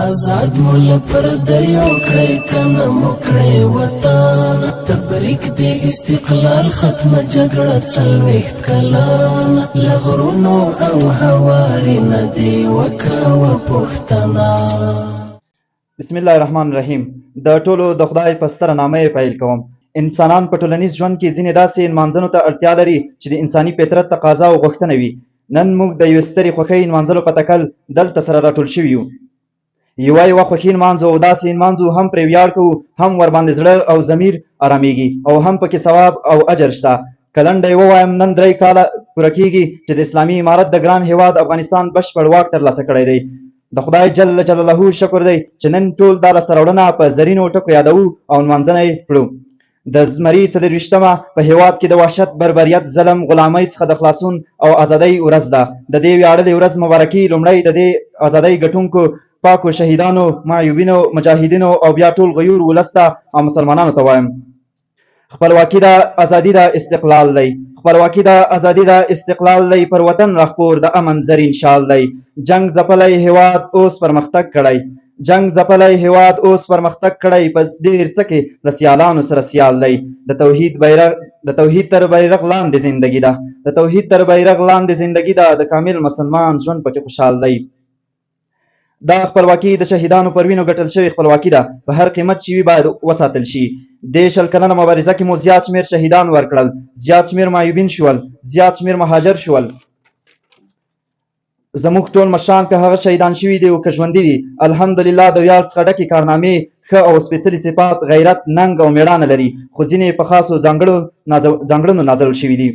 آزاد مول پردیو کړی کنه مکړی وطن تبریک دی استقلال ختم جګړه څلوېښت کلن لغرونو او هواري ندی وکوه پښتنه. بسم الله الرحمن الرحیم. د ټولو د خدای په ستره نامه پیل کوم. انسانان په ټولنیز ژوند کې ځینې داسې نمانځنو ته اړتیا لري چې د انساني فطرت تقاضا او غوښتنه وي. نن موږ د یوې سترې خوښۍ نمانځلو په تکل دلته سره راټول شوي یو. یوه خوښي نمانځو او داسې نمانځو هم پرې ویاړ کوو، هم ورباندې زړه او ضمیر ارامېږي او هم پکې ثواب او اجر شته. که لنډه یې ووایم، نن 3 کاله پوره کېږي چې د اسلامي امارت د ګران هیواد افغانستان بشپړ واک ترلاسه کړی دی. د خدای جل جلاله شکر دی چې نن ټول دا لاسته راوړنه په زرینو ټکو یادوو او نمانځنه یې کړو. د زمري 24مه په هیواد کې د وحشت، بربریت، ظلم، غلامۍ څخه د خلاصون او ازادۍ ورځ ده. د دې ویاړلې ورځ مبارکي لومړی د دې ازادۍ ګټونکو پاکو شهیدانو، معیوبینو، مجاهدینو او بیا ټول غیور ولس ته او مسلمانانو ته وایم. خپلواکي ده، ازادي ده، استقلال دی. خپلواکي ده، ازادي ده، استقلال دی. پر وطن راخپور د امن زرین شال دی. جنگ ځپلی هیواد اوس پرمختګ کړی. جنگ ځپلی هیواد اوس پرمختګ کړی. په ډېر څه کې له سیالانو سره سیال دی. د توحید تر بیرغ لاندې زندگی ده. د توحید تر بیرغ لاندې زندگی ده. د کامل مسلمان ژوند پکې خوشحال دی. دا خپلواکي د شهیدانو پر وینو ګټل شوې خپلواکي ده. په هر قیمت چې وي باید وساتل شي. دې 20 کلنه مبارزه کې مو زیات شمېر شهیدان ورکړل، زیات شمېر معیوبین شول، زیات شمېر مهاجر شول. زموږ ټول مشران که هغه شهیدان شوي دي او که ژوندي دي، الحمدلله د ویاړ څخه ډکې کارنامې، ښه او سپېڅلي صفات، غیرت، ننګ او مېړانه لري، خو ځینې په خاصو ځانګړنو نازل شوي دي.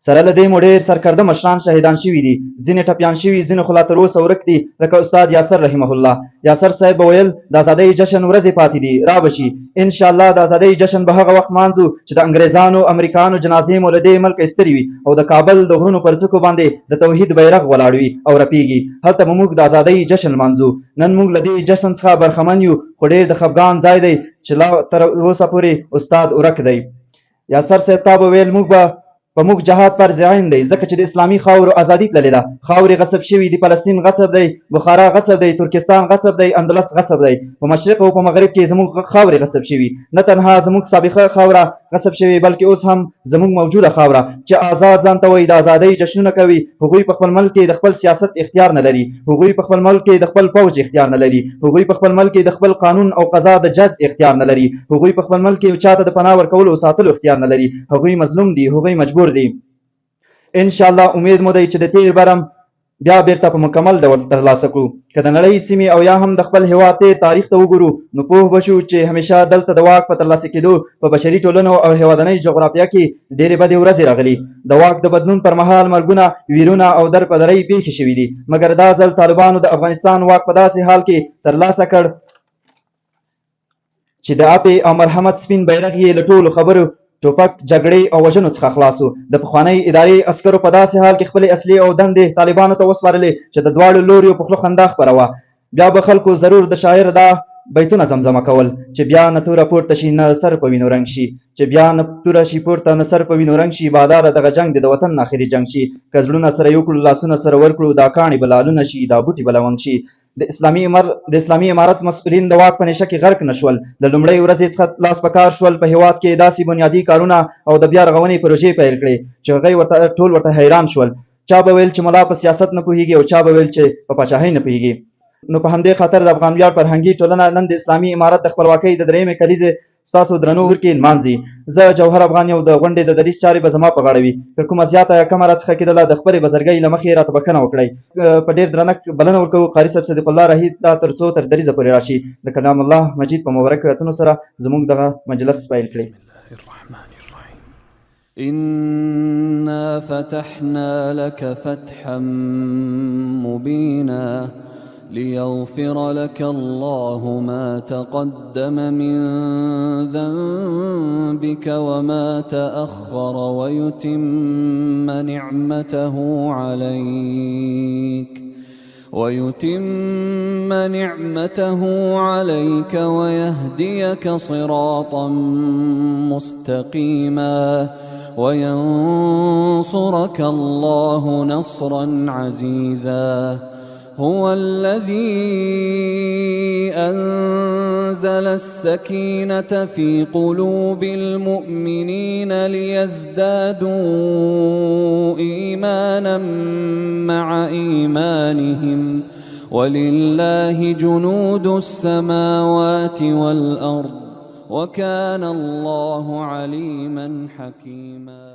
سره له دې مو ډېر سرکرده مشران شهیدان شوي دي، ځینې ټپیان شوي، ځینې خو لا تر اوسه ورک دي، لکه استاد یاسر رحمه الله. یاسر صاحب به ویل د ازادۍ جشن ورځې پاتې دي، را به شي انشاءالله. د ازادۍ جشن به هغه وخت مانځو چې د انګریزانو امریکانو جنازې مو له دې ملکه ایستلې وي او د کابل د غرونو پر څوکو باندې د توحید بیرغ ولاړ وي او رپېږي. هلته به موږ د ازادۍ جشن لمانځو. نن موږ له دې جشن څخه برخمن یو، خو ډېر د خفګان ځای دی چې لا تر اوسه پورې استاد ورک دی. یاسر صاحب تا به ویل په موږ جهاد فرض عین دی، ځکه چې د اسلامي خاورو ازادي تللې ده. خاورې غصب شوي دي، فلسطین غصب دی، بخارا غصب دی، ترکستان غصب دی، اندلس غصب دی. په مشرق او په مغرب کې زموږ خاورې غصب شوي. نه تنها زموږ سابقه خاوره غصب شوي، بلکې اوس هم زموږ موجوده خاوره چې آزاد ځان ته وایي د ازادۍ جشنونه کوي، هغوی په خپل ملک کې د خپل سیاست اختیار نه لري. هغوی په خپل ملک کې د خپل پوځ اختیار نه لري. هغوی په خپل ملک کې د خپل قانون او قضا د جج اختیار نه لري. هغوی په خپل ملک کې چاته د پناه ورکولو او ساتلو اختیار نه لري. هغوی مظلوم دي، هغوی مجبور دي. انشاءالله امید مو دی چې د تیر برم بیا بیرته په مکمل ډول ترلاسه کړو. که د نړۍ سیمې او یا هم د خپل هیواد تیر تاریخ ته وګورو، نو پوه به شو چې همیشه دلته د واک په ترلاسه کېدو په بشري ټولنو او هیوادنۍ جغرافیه کې ډېرې بدې ورځې راغلي. د واک د بدلون پر مهال مرګونه، ویرونه او درپدرۍ پېښې شوي دي. مګر دا ځل طالبانو د افغانستان واک په داسې حال کې ترلاسه کړ چې د عفې او مرحمت سپین بیرغ یې له ټولو خبرو، ټوپک، جګړې او وژنو څخه خلاصو. د پخوانۍ ادارې عسکرو په داسې حال کې خپلې اصلي او دندې طالبانو ته وسپارلې چې د دواړو لوریو په خوله خندا خپروه. بیا به خلکو ضرور د شاعر دا بیتونه زمزمه کول چې بیا نه توره پورته شي نه سر په وینو رنګ شي، چې بیا نه توره شي پورته نه سر په وینو رنګ شي. باداره دغه جنګ د وطن آخري جنګ شي. که زړونه سره یو کړو، لاسونه سره ورکړو، دا کاڼي به لالونه شي، دا بوټي به لونګ شي. د اسلامي امارت مسؤلین د واک په نشه کې غرق نشول. د لومړۍ ورځې څخه لاس په کار شول. په هیواد کې داسې بنیادي کارونه او د بیا رغونې پروژې پیل کړې چې هغوی ټول ورته حیران شول. چا به ویل چې ملا په سیاست نه پوهېږي او چا به ویل چې په پاچاهۍ نه پوهېږي. نو په همدې خاطر د افغان ویاړ فرهنګي ټولنه نن د اسلامي امارت د خپلواکۍ د 3مې کلیزې ستاسو درنو کې نمانځي. زه جوهر افغان یو، د غونډې د دریځ چارې به زما په غاړه وي. که کومه زیاته یا کمه راڅخه کېدله، د خپلې بزرګۍ له مخې راته بښنه وکړئ. په ډېر درنښت بلنه ورکوو قاري صاحب صدیق الله رهي ته تر څو تر دریځه پورې راشي، د کلام الله مجید په مبارکو ایتونو سره زموږ دغه مجلس پیل کړي. إنا فتحنا لك فتحا مبينا ليغفر لك الله ما تقدم من ذنبك وما تأخر ويتم نعمته عليك ويهديك صراطا مستقيما وينصرك الله نصرا عزيزا هو الذي أنزل السكينة في قلوب المؤمنين ليزدادوا إيمانا مع إيمانهم ولله جنود السماوات والأرض وكان الله عليما حكيما.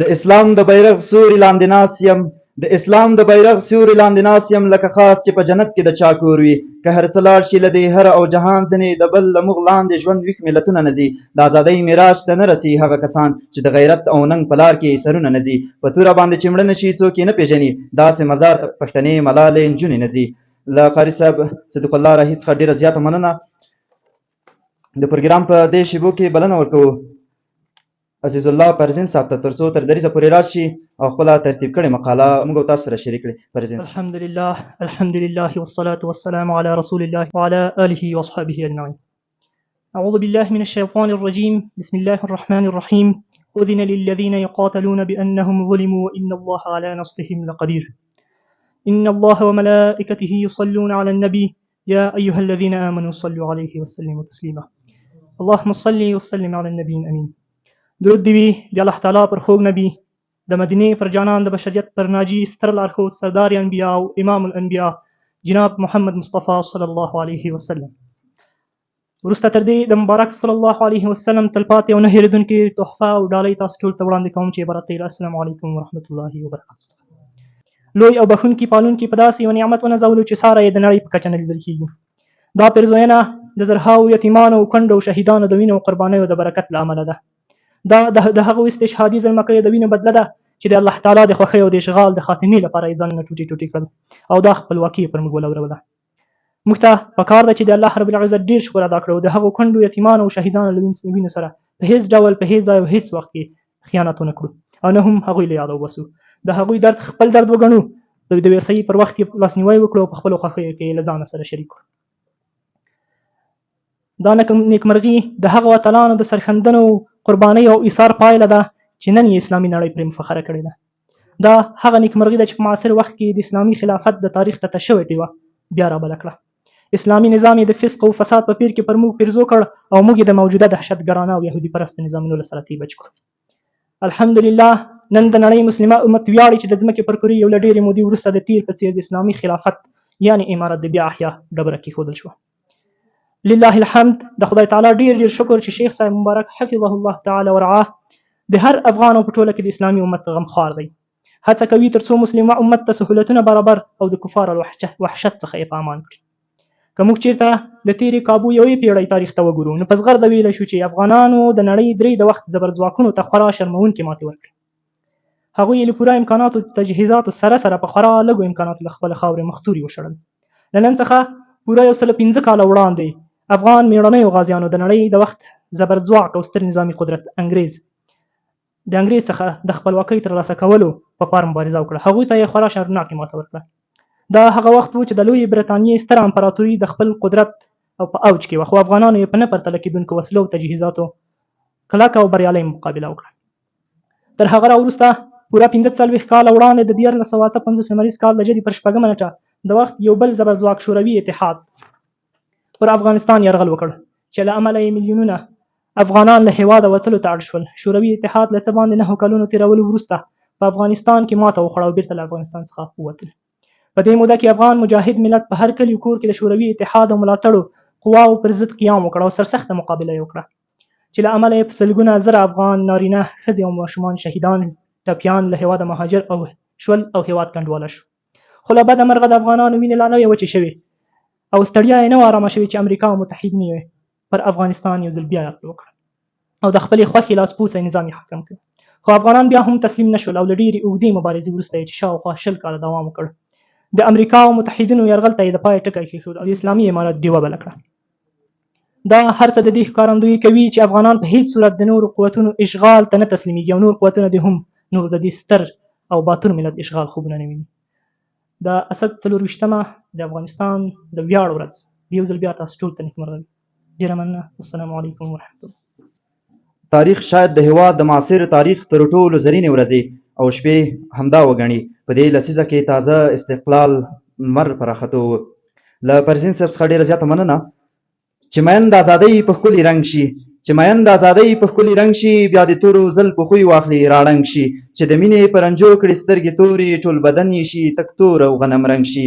د اسلام د بیرغ سوري لاندې ناست یم د اسلام د بیرغ سوري لاندې ناست یم لکه خاص چې په جنت کې د چا کور وي که هر څه لاړ شي له دې هره او جهان ځینې د بل له موږ لاندې ژوند ویښ ملتونه نه ځي د ازادۍ معراج ته نه رسي هغه کسان چې د غیرت او ننګ په لار کې سرونه نه ځي په توره باندې چې مړه نه شي څوک یې نه پېژني داسې مزار ته پښتنې ملالې نجونې نه ځي. له قاري صاحب صدیق الله راهي څخه ډېره زیاته مننه. د پروګرام په دې شیبو کې بلنه ورکوو عزیز الله پرزین صاحب ته تر څو تر دریځه پورې راشي او خپله ترتیب کړې مقاله موږ او تاسو سره شریک کړي. پرزین صاحب. الحمد لله والصلاة والسلام على رسول الله وعلى آله وصحبه أجمعين. أعوذ بالله من الشيطان الرجيم. بسم الله الرحمن الرحيم. أذن للذين يقاتلون بأنهم ظلموا وإن الله على نصرهم لقدير. إن الله وملائكته يصلون على النبي يا أيها الذين آمنوا صلوا عليه وسلموا تسليما. اللهم صل وسلم على النبي الأمين. درود دی وي د الله تعالی پر خوږ نبی د مدینې پر جانان د بشریت پر ناجي ستر لارښود سردار انبیا او امام الانبیا جناب محمد مصطفی صلی الله علیه وسلم. وروسته تر دې د مبارک صلی الله علیه وسلم تلپاتې او نه هېرېدونکې تحفه او ډالۍ تاسو ټول ته وړاندې کوم چې عبارت دی السلام علیکم ورحمة الله وبرکاته. لوی او بخښونکي پالونکي په داسې یو نعمت ونازولو چې ساره یې د نړۍ په کچه نه لیدل کېږي. دا پیرزوینه د زرهاو یتیمانو او کونډو او شهیدانو د وینو او قربانیو د برکت له امله ده. دا د هغو استشهادي زلمکیو د وینو بدله ده چې د الله تعالی د خوښۍ او د اشغال د خاتمې لپاره یې ځانونه ټوټې ټوټې کړل او دا خپلواکي پر موږ ولوروله. موږ ته پکار ده چې د الله رب العزت ډېر شکر ادا کړو د هغو کونډو یتیمانو او شهیدانو له وینو سره په هیڅ ډول په هیڅ ځای او هیڅ وخت کې خیانت ونه کړو او نه هم هغوی له یاده وباسو. د هغوی درد خپل درد وګڼو د ویسۍ پر وخت یې لاسنیوی وکړو او په خپلو خوښیو کې یې له ځانه سره شریک کړو. دا نیکمرغي د هغو اتلانو د سرښندنو قربانۍ او ایثار پایله ده چې نن یې اسلامي نړۍ پرې مفخره کړې ده. دا هغه نیکمرغي ده چې په معاصر وخت کې د اسلامي خلافت د تاریخ ته شوې ډیوه بیا رابله کړه. اسلامي نظام یې د فسق او فساد په پیر کې پر موږ پیرزو کړ او موږ یې د موجوده دهشتګرانه او یهودي پرستو نظامونو له سره تیبج کړو. الحمدلله نن د نړۍ مسلمه امت ویاړي چې د ځمکې پر کرې یو له ډېرې مودې وروسته د تیر په څېر د اسلامي خلافت یعنې امارت د بیا احیا ډبره کېښودل شوه. لله الحمد د خدای تعالی ډېر شکر چې شیخ صاحب مبارک حفظه الله تعالی ورعاه د هر افغان په ټوله کې د اسلامي امت غمخوار دی. هڅه کوي تر څو مسلمه امت ته سهولتونه برابر او د کفار وحشت څخه یې په امان کړي. که موږ چېرته د تېرې کابو یوې پیړۍ تاریخ ته وګورو نو په زغرده ویلی شو چې افغانانو د نړۍ درې د وخت زبرځواکونو ته خورا شرموونکې ماتې ورکړې. هغوی یې له پوره امکاناتو تجهیزاتو سره په خورا لږو امکاناتو له خپله خاورې مختوري وشړل. له نن څخه پوره 105 کاله وړاندې افغان میړنیو غازیانو د نړۍ د وخت زبرځواک او ستر نظامي قدرت د انګریز څخه د خپلواکۍ ترلاسه کولو په پار مبارزه وکړه. هغوی ته یې خورا شرمناکې ماته ورکړه. دا هغه وخت و چې د لویې برټانیې ستره امپراتوري د خپل قدرت او په اوج کې وه خو افغانانو یې په نه پرتله کېدونکو وسلو او تجهیزاتو کلکه او بریالۍ مقابله وکړه. تر هغه راوروسته پوره 45 کاله وړاندې د 1958 لمریز کال د جدي پر 4 نیټه د وخت یو بل زبرځواک شوروي اتحاد پر افغانستان یرغل وکړ چې له امله یې میلیونونه افغانان له هېواده وتلو ته اړ شول. شوروي اتحاد له څه باندې 9 کلونو تېرولو وروسته په افغانستان کې ماته وخوړه او بېرته له افغانستان څخه ووتل. په دې موده کې افغان مجاهد ملت په هر کلي کور کې د شوروي اتحاد او ملاتړو قواو پر ضد قیام وکړ او سرسخته مقابله یې وکړه چې له امله یې په سلګونه زره افغان نارینه ښځې او ماشومان شهیدان ټپیان له هېواده مهاجر او شول او هېواد کنډواله شو. خو له بده مرغه د افغانانو وینې لا نه وې وچې شوې او ستړیا یې نه وه ارامه شوې چې امریکا او متحدین یې پر افغانستان یو ځل بیا یرغل وکړ او د خپلې خوښې لاسپوڅی نظام یې حاکم کړ. خو افغانان بیا هم تسلیم نه شول او له ډېرې اوږدې مبارزې وروسته یې چې شاوخوا 20 کاله دوام وکړ د امریکا او متحدینو یرغل ته یې د پای ټکی کېښود او د اسلامي امارت ډیوه بله کړه. دا هر څه د دې ښکارندویي کوي چې افغانان په هیڅ صورت د نورو قوتونو اشغال ته نه تسلیمیږي او نور قوتونه دې هم نور د دې ستر او باتور ملت اشغال خوبونه نه ویني. د اسد 24مه د افغانستان د ویاړ ورځ د یو ځل بیا تاسو ټول ته نیکمرغي. ډېره مننه. السلام علیکم ورحمة الله. تاریخ شاید د هېواد د معاصر تاریخ تر ټولو زرینې ورځې او شپې همدا وګڼي. په دې لسیزه کې تازه استقلال لمر په راختو و. له پرزین صاحب څخه ډېره زیاته مننه چې مین د ازادۍ په ښکلي رنګ شي، چې مین د ازادۍ په ښکلي رنګ شي، بیا د تورو زلفو خوی واخلي راړنګ شي، چې د مینې په رنجو کړي سترګې تورې، ټول بدن یې شي تک تور او غنم رنګ شي.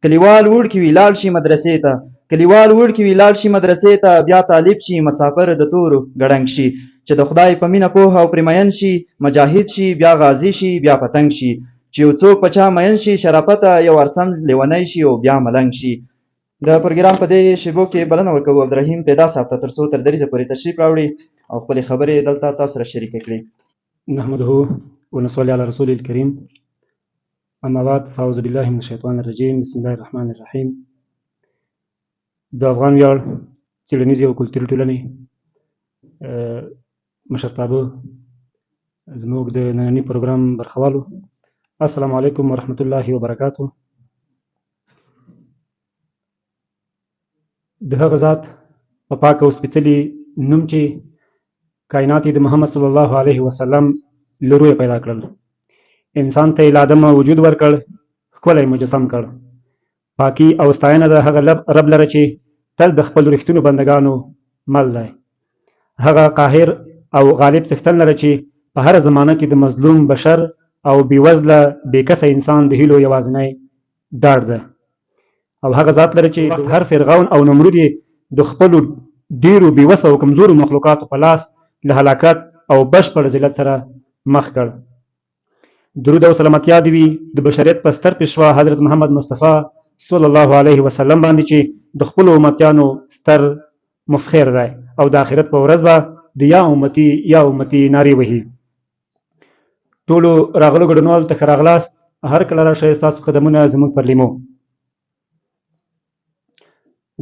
کلیوال وړکي وي لاړ شي مدرسې ته، کلیوال وړکي وي لاړ شي مدرسې ته، بیا طالب شي مسافر د تورو ګړنګ شي، چې د خدای په مینه پوه او پرې مین شي، مجاهد شي بیا غازي شي بیا پتنګ شي، چې یو څوک په چا مین شي شرافته یو ارسم لیونی شي او بیا ملنګ شي. د پروګرام په دې شیبو کې بلنه ورکوو عبدالرحیم پیدا صاحب ته تر څو تر دریځه پورې تشریف راوړي او خپلې خبرې دلته تاسو سره شریکه کړي. نحمده ونصلي على رسوله الكريم اما بعد فاعوذ بالله من الشیطان الرجیم بسم الله الرحمن الرحیم. د افغان ویاړ څیړنیزې او کلتوري ټولنې مشرتابه زموږ د ننني پروګرام برخوالو، السلام علیکم ورحمة الله وبرکاته. د هغه ذات په پاک او سپېڅلي نوم چې کائنات یې د محمد صلی الله علیه وسلم له رویه پیدا کړل، انسان ته یې له عدمه وجود ورکړ، ښکلی مجسم کړ. پاکي او ستاینه د هغه رب لره چې تل د خپلو رښتینو بندګانو مل دی، هغه قاهر او غالب څښتن لره چې په هره زمانه کې د مظلوم بشر او بېوزله بېکسه انسان د هیلو یوازینی ډاډ ده، او هغه ذات لري چې هر فرعون او نمرود یې د خپلو ډیرو بېوسه او کمزورو مخلوقاتو په لاس له هلاکت او بشپړ ذلت سره مخ کړ. درود او سلامتیا دې وي د بشریت په ستر پیشوا حضرت محمد مصطفی صلی الله علیه وسلم باندې چې د خپلو امتیانو ستر مفخر دی او د آخرت په ورځ به د یا امتی یا امتی نارې وهي. ټولو راغلو ګډونوالو ته ښه راغلاست، هر کله راشئ ستاسو قدمونه زموږ پر لیمو.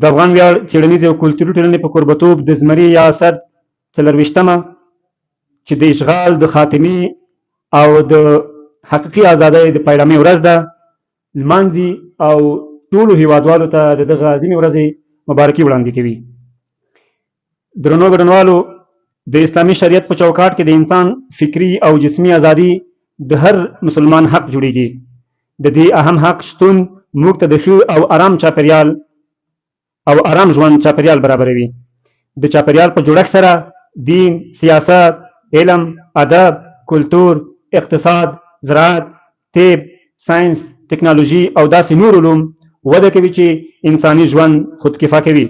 د افغان ویاړ څیړنیزې او کلتوري ټولنې په کوربتوب د زمري یا اسد 24مه چې د اشغال د خاتمې او د حقیقي ازادۍ د پیلامې ورځ ده، لمانځي او ټولو هیوادوالو ته د دغه عظیمې ورځې مبارکي وړاندې کوي. درنو ګډونوالو، د اسلامي شریعت په چوکاټ کې د انسان فکري او جسمي ازادي د هر مسلمان حق جوړیږي. د دې اهم حق شتون موږ ته د ښه او آرام چاپیریال او آرام ژوند چاپیریال برابروي. د چاپیریال په جوړښت سره دین، سیاست، علم، ادب، کلتور، اقتصاد، زراعت، طب، ساینس، ټکنالوژي او داسې نور علوم وده کوي چې انساني ژوند خودکفا کوي.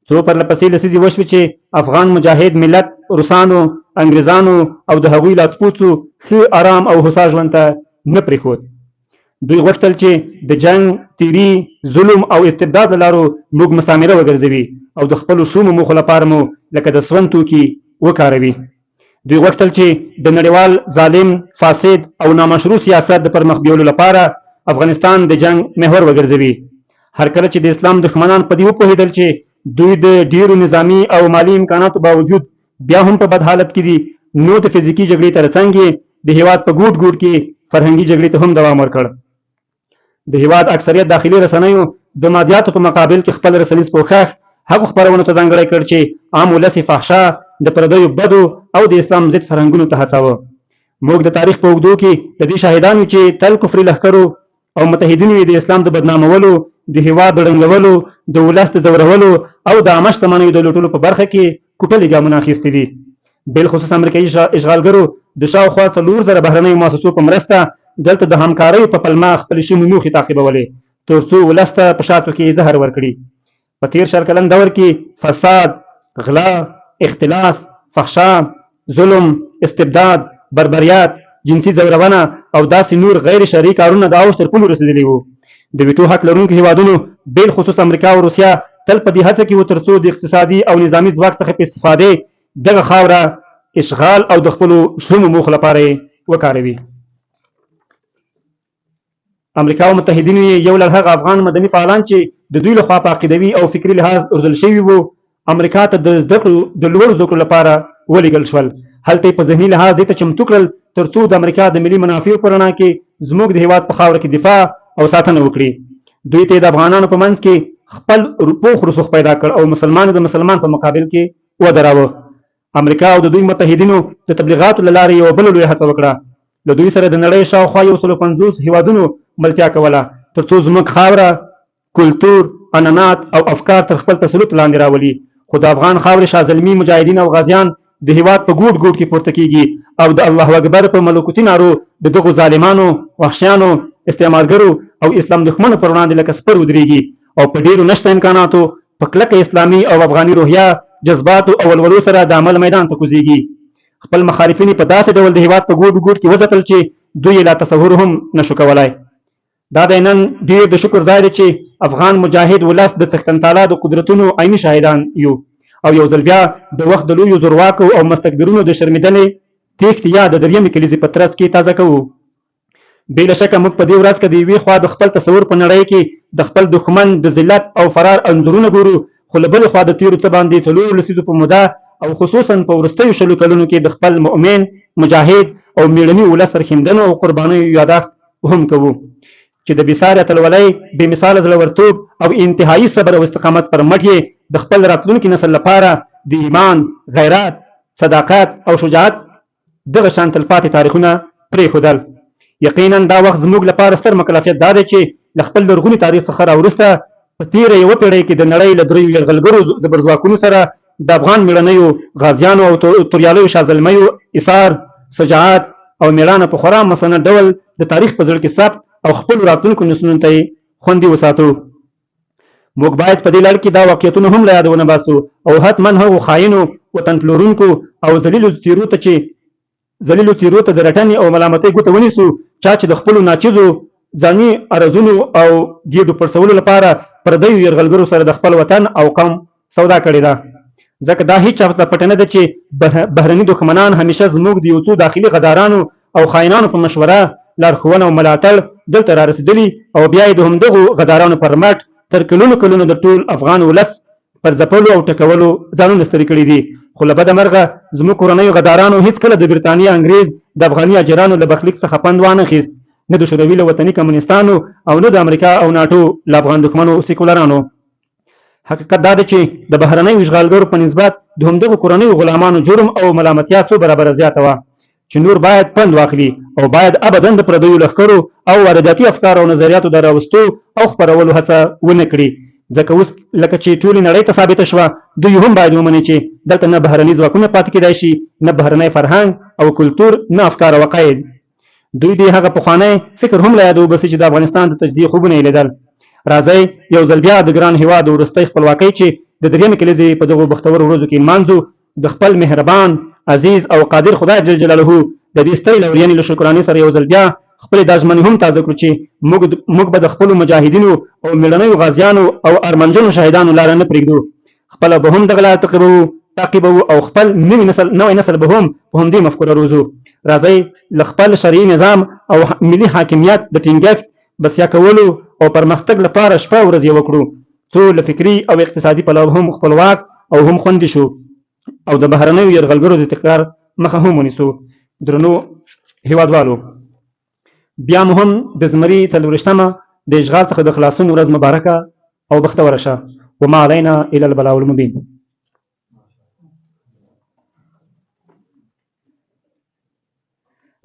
څو پرله پسې لسیزې وشوې چې افغان مجاهد ملت روسانو، انګریزانو او د هغوی لاسپوڅو ښه آرام او هوسا ژوند ته نه پرېښود. دوی غوښتل چې د جنگ، تیري، ظلم او استبداد له لارو موږ مستعمره وګرځوي او د خپلو شومو موخو لپاره مو لکه د سون توکي وکاروي. دوی غوښتل چې د نړیوال ظالم، فاسد او نامشروع سیاست د پرمخ بیولو لپاره افغانستان د جنگ محور وګرځوي. هر کله چې د اسلام دښمنان په دې وپوهېدل چې دوی د ډیرو نظامی او مالی امکاناتو باوجود بیا هم په بد حالت کې دي، نو د فزیکي جګړې ترڅنګ د هیواد په ګوټ ګوټ کې فرهنګي جګړې ته هم دوام ورکړ. د هیواد اکثریت داخلي رسنیو د مادیاتو په مقابل کې خپل رسنیز پوښښ هغو خپرونو ته ځانګړی کړ چې عام ولس یې فحشا، د پردیو بدو او د اسلام ضد فرهنګونو ته هڅاوه. موږ د تاریخ په اوږدو کې د دې شاهدان یو چې تل کفري لښکرو او متحدینو یې د اسلام د بدنامولو، د هیواد د ړنګولو، د ولس د ځورولو او د عامه شتمنیو د لوټلو په برخه کې کوټلې ګامونه اخیستي دي. بالخصوص امریکایي اشغالګرو د شاوخوا 4000 بهرنیو مؤسسو په مرسته دلته د همکارۍ په پلمه خپلې شومې موخې تعقیبولې تر څو ولس ته په شاتو کې زهر ورکړي. په تېر شل کلن دور کې فساد، غلا، اختلاس، فحشا، ظلم، استبداد، بربریات، جنسي ځورونه او داسې نور غیر شرعي کارونه د اوج تر پولو رسېدلي وو. د ویټو حق لرونکو هیوادونو بالخصوص امریکا او روسیه تل په دې هڅه کې وو تر څو د اقتصادي او نظامي ځواک څخه په استفادې دغه خاوره اشغال او د خپلو شومو موخو لپاره یې وکاروي. امریکا او متحدینو یو له هغه افغان مدني فعالان چې د دوی لخوا په عقیدوي او فکري لحاظ روزل شوي وو امریکا ته د لوړو زده کړو لپاره ولېږل شول. هلته یې په ذهني لحاظ دې ته چمتو کړل تر څو د امریکا د ملي منافعو په رڼا کې زموږ د هیواد په خاوره کې دفاع او ساتنه وکړي. دوی ته د افغانانو په منځ کې خپل پوخ رسوخ پیدا کړ او مسلمان د مسلمان په مقابل کې ودراوه. امریکا او د دوی متحدینو د تبلیغاتو له لارې یوه بله لویه هڅه وکړه. له دوی سره د نړۍ شاوخوا 150 هیوادونو ملتیا کوله ترڅو زموږ خاوره، کلتور، عنعنات او افکار تر خپل تسلط لاندې راولي. خو د افغان خاورې شازلمي مجاهدین او غازیان د هیواد په ګوټ ګوټ کې پورته کیږي او د الله اکبر په ملکوتي نارو د دغو ظالمانو، وحشیانو، استعمارګرو او اسلام دښمنو پر وړاندې لکه سپر ودرېږي او په ډېرو نشته امکاناتو په کلکه اسلامي او افغاني روحیه، جذباتو او ولولو سره د عمل میدان ته کوزیږي. خپل مخالفین په داسې ډول د هیواد په ګوټ ګوټ کې وځپل چې دوی لا تصور هم نشو کولای. دا د نن ډېر د شکر ځای دی چې افغان مجاهد ولس د څښتن تعالی د قدرتونو عیني شاهدان یو او یو ځل بیا د وخت د لویو زورواکو او مستکبرونو د شرمېدنې، تېښتې یا د دریمې کلیزې په ترڅ کې تازه کوو. بې له شکه موږ په دې ورځ کې د یوې خوا د خپل تصور په نړۍ کې د خپل دښمن د ذلت او فرار انځورونه ګورو، خو له بلې خوا د تېرو څه باندې 4 لسیزو په موده او خصوصا په وروستیو 20 کلونو کې د خپل مؤمن، مجاهد او مېړني ولس سرښندنو او قربانیو یادښت هم کوو چې د بېسارې اتلولۍ، بې مثاله زړورتوب او انتهایي صبر او استقامت پر مټ یې د خپل راتلونکي نسل لپاره د ایمان، غیرت، صداقت او شجاعت دغه شان تلپاتې تاریخونه پرېښودل. یقینا دا وخت زموږ لپاره ستر مکلفیت دا دی چې له خپل لرغوني تاریخ څخه راوروسته په تېره یوه پېړۍ کې د نړۍ له 3 یرغلګرو زبرځواکونو سره د افغان مېړنیو، غازیانو او توریالیو شازلمیو ایثار، شجاعت او مېړانه په خورا مسند ډول د تاریخ په زړه کې ثبت او خپلو راتلونکو نسلونو ته یې خوندي وساتو. موږ باید په دې لړ کې دا واقعیتونه هم له یاده ونه باسو او حتما هغو خاینو، وطن پلورونکو او ذلیلو تیرو ته د رټنې او ملامتۍ ګوته ونیسو چا چې د خپلو ناچیزو ځاني عرضونو او ګېډو پړسولو لپاره پردیو یرغلګرو سره د خپل وطن او قوم سودا کړې ده. ځکه دا هیڅ چا ته پټه نه ده چې بهرني دښمنان همیشه زموږ د یو څو داخلي غدارانو او خاینانو په مشوره، لارښوونه او ملاتړ دلته را رسېدلي او بیا یې د همدغو غدارانو پر مټ تر کلونو د ټول افغان ولس پر ځپلو او ټکولو ځانونه ستړي کړي دي. خو له بده مرغه زموږ کورنیو غدارانو هېڅکله د برټانیې، انګریز، د افغاني اجرانو له برخلیک څخه پند وانه خیست، نه د شوروي له وطني کمونیستانو او نه د امریکا او ناټو له افغان دښمنو سیکولرانو. حقیقت دا دی چې د بهرنیو اشغالګرو په نسبت د همدغو کورنیو غلامانو جرم او ملامتیا څو برابره زیاته وه چې نور باید پند واخلي او باید ابدا د پردیو لښکرو او وارداتي افکارو او نظریاتو د راوستو او خپرولو هڅه ونه کړي. ځکه اوس لکه چې ټولې نړۍ ته ثابته شوه، دوی هم باید ومني چې دلته نه بهرني ځواکونه پاتې کېدای شي، نه بهرنی فرهنګ او کلتور، نه افکار او عقاید. دوی د هغه پخوانی فکر هم له یاده وباسي چې د افغانستان د تجزیې خوبونه یې لیدل. راځئ یو ځل بیا د ګران هېواد د وروستۍ خپلواکۍ چې د 3مې کلیزې په دغو بختورو ورځو کې نمانځو د خپل مهربان، عزیز او قادر خدای جل جلاله د دې سترې لورینې له شکرانې سره یو ځل بیا خپلې دا ژمنې هم تازه کړو چې موږ به د خپلو مجاهدینو او مېړنیو غازیانو او ارمنجنو شهیدانو لاره نه پرېږدو. خپله به هم دغه لاره تعقیبوو او خپل نوی نسل به هم په همدې مفکوره روزو. راځئ له خپل شرعي نظام او ملي حاکمیت د ټینګښت، بسیا کولو او پرمختګ لپاره شپه ورځ یې وکړو، څو له فکري او اقتصادي پلوه هم خپلواک او هم خوندي شو او د بهرنیو یرغلګرو د تکرار مخه هم ونیسو. درنو هیوادوالو، بیا مو هم د زمري 24مه د اشغال څخه د خلاصون ورځ مبارکه او بختوره شه. وما علینا الا البلاغ المبین.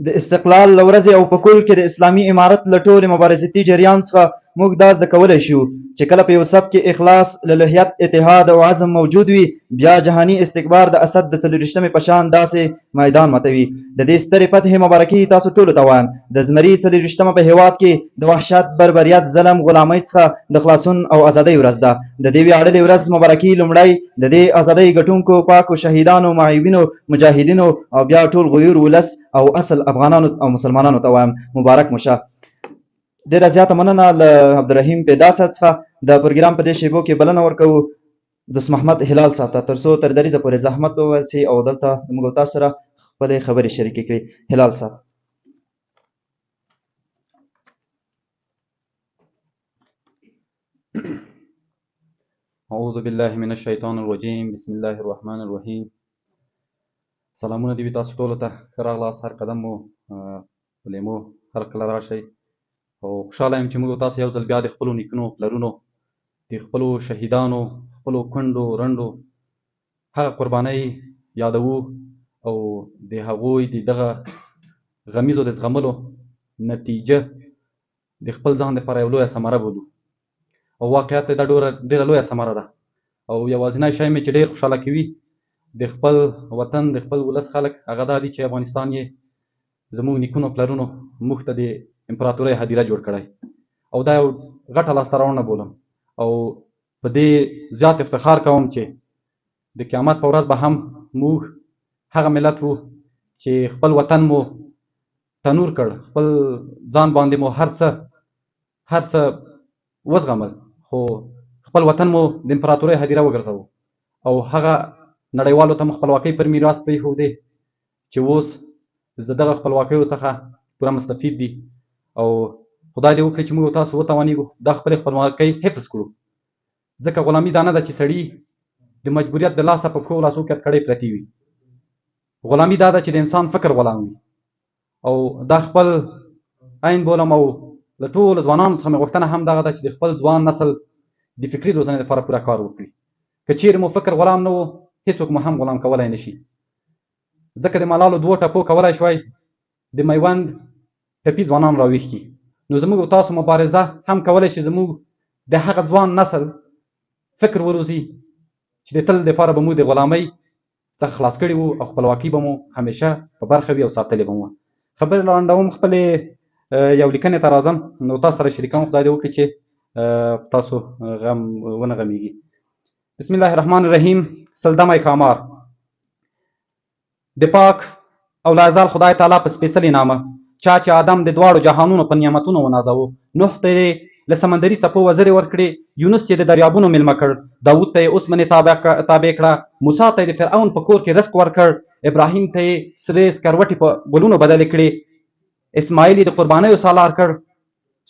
د استقلال له ورځې او په کل کې د اسلامي امارت له ټولې مبارزتي جریان څخه موږ دا زده کولی شو چې کله په یو سب کې اخلاص، للهیت، اتحاد او عزم موجود وي، بیا جهاني استکبار د اسد د 24مې په شان داسې میدان ماتوي. د دې سترې فتحې مبارکي تاسو ټولو ته وایم. د زمري 24مه په هیواد کې د وحشت، بربریت، ظلم، غلامۍ څخه د خلاصون او ازادۍ ورځ ده. د دې ویاړلې ورځ مبارکي لومړی د دې ازادۍ ګټونکو پاکو شهیدانو، معیوبینو، مجاهدینو او بیا ټول غیور ولس او اصل افغانانو او مسلمانانو ته وایم. مبارک مو شه. ډېره زیاته مننه له عبدالرحیم پیدا صاحب څخه. د پروګرام په دې شیبو کې بلنه ورکوو دوست محمد هلال صاحب ته تر څو تر دریځه پورې زحمت وباسي او دلته موږ تاسو سره خپلې خبرې شریکې کړي. هلال صاحب. اعوذ بالله من الشیطان الرجیم. بسم الله الرحمن الرحیم. سلامونه دې وي تاسو ټولو ته. ښه راغلاست. هر قدم مو په لیمو هر کله راشئ او خوشحاله یم چې موږ تاسو یو ځل بیا د خپلو نیکونو، پلرونو، د خپلو شهیدانو، خپلو کونډو رنډو هغه قربانۍ یادوو او د هغوی د دغه غمیزو د زغملو نتیجه د خپل ځان دپاره یو لویه ثمره بولو او واقعیت دا ډېره لویه ثمره ده او یوازینی شی مې چې ډېر خوشحاله کوي د خپل وطن د خپل ولس خلک هغه دا دي چې افغانستان یې زموږ نیکونو پلرونو موږ ته د امپراتورۍ هدیره جوړ کړی او دا یو غټه لاسته راوړنه بولم او په دې زیات افتخار کوم چې د قیامت په ورځ به هم موږ هغه ملت وو چې خپل وطن مو تنور کړ، خپل ځان باندې مو هر څه وزغمل، خو خپل وطن مو د امپراتورۍ هدیره وګرځوو او هغه نړیوالو ته مو خپلواکۍ پر میراث پرېښودې چې اوس زه دغه خپلواکیو څخه پوره مستفید دي او خدای دې وکړي چې موږ تاسو وتوانېږو دا خپلې خپلواکۍ حفظ کړو، ځکه غلامي دا نه ده چې سړي د مجبوریت د لاسه په پښو لاسو کې کړۍ پرتې وي. غلامي دا ده چې د انسان فکر غلام وي او دا خپل عین بولم او له ټولو ځوانانو څخه مې غوښتنه هم دغه ده چې د خپل ځوان نسل د فکري روزنې لپاره پوره کار وکړي. که چیرې مو فکر غلام نه و هېڅوک مو هم غلام کولی نه شي، ځکه د ملالو دوو ټپو کولی شوی د میوند ټپي ځوانان راویښ کړي، نو زموږ او تاسو مبارزه هم کولی شي زموږ د هغه ځوان نسل فکر وروزي چې د تل دپاره به موږ د غلامۍ څخه خلاص کړي وو او خپلواکي به مو همیشه په برخه وي او ساتلې به مو. خبرې لنډوم، خپلې یو لیکنې ته راځم نو تاسو سره شریکوم، خدای دې وکړي چې تاسو غم ونه غمیږي. بسم الله الرحمن الرحیم. سلدمه ښامار. د پاک او لازال خدای تعالی په سپېڅلې نامه چا چې آدم د دواړو جهانونو په نعمتونو ونازوه، نوح ته یې له سمندري څپو وزرې ورکړې، یونس یې د دریابونو میلمه کړ، داود ته یې اوسمنې تابع کړه، موسی ته یې د فرعون په کور کې رزق ورکړ، ابراهیم ته یې سرې سکروټې په ګلونو بدلې کړې، اسماعیل یې د قربانیو سالار کړ،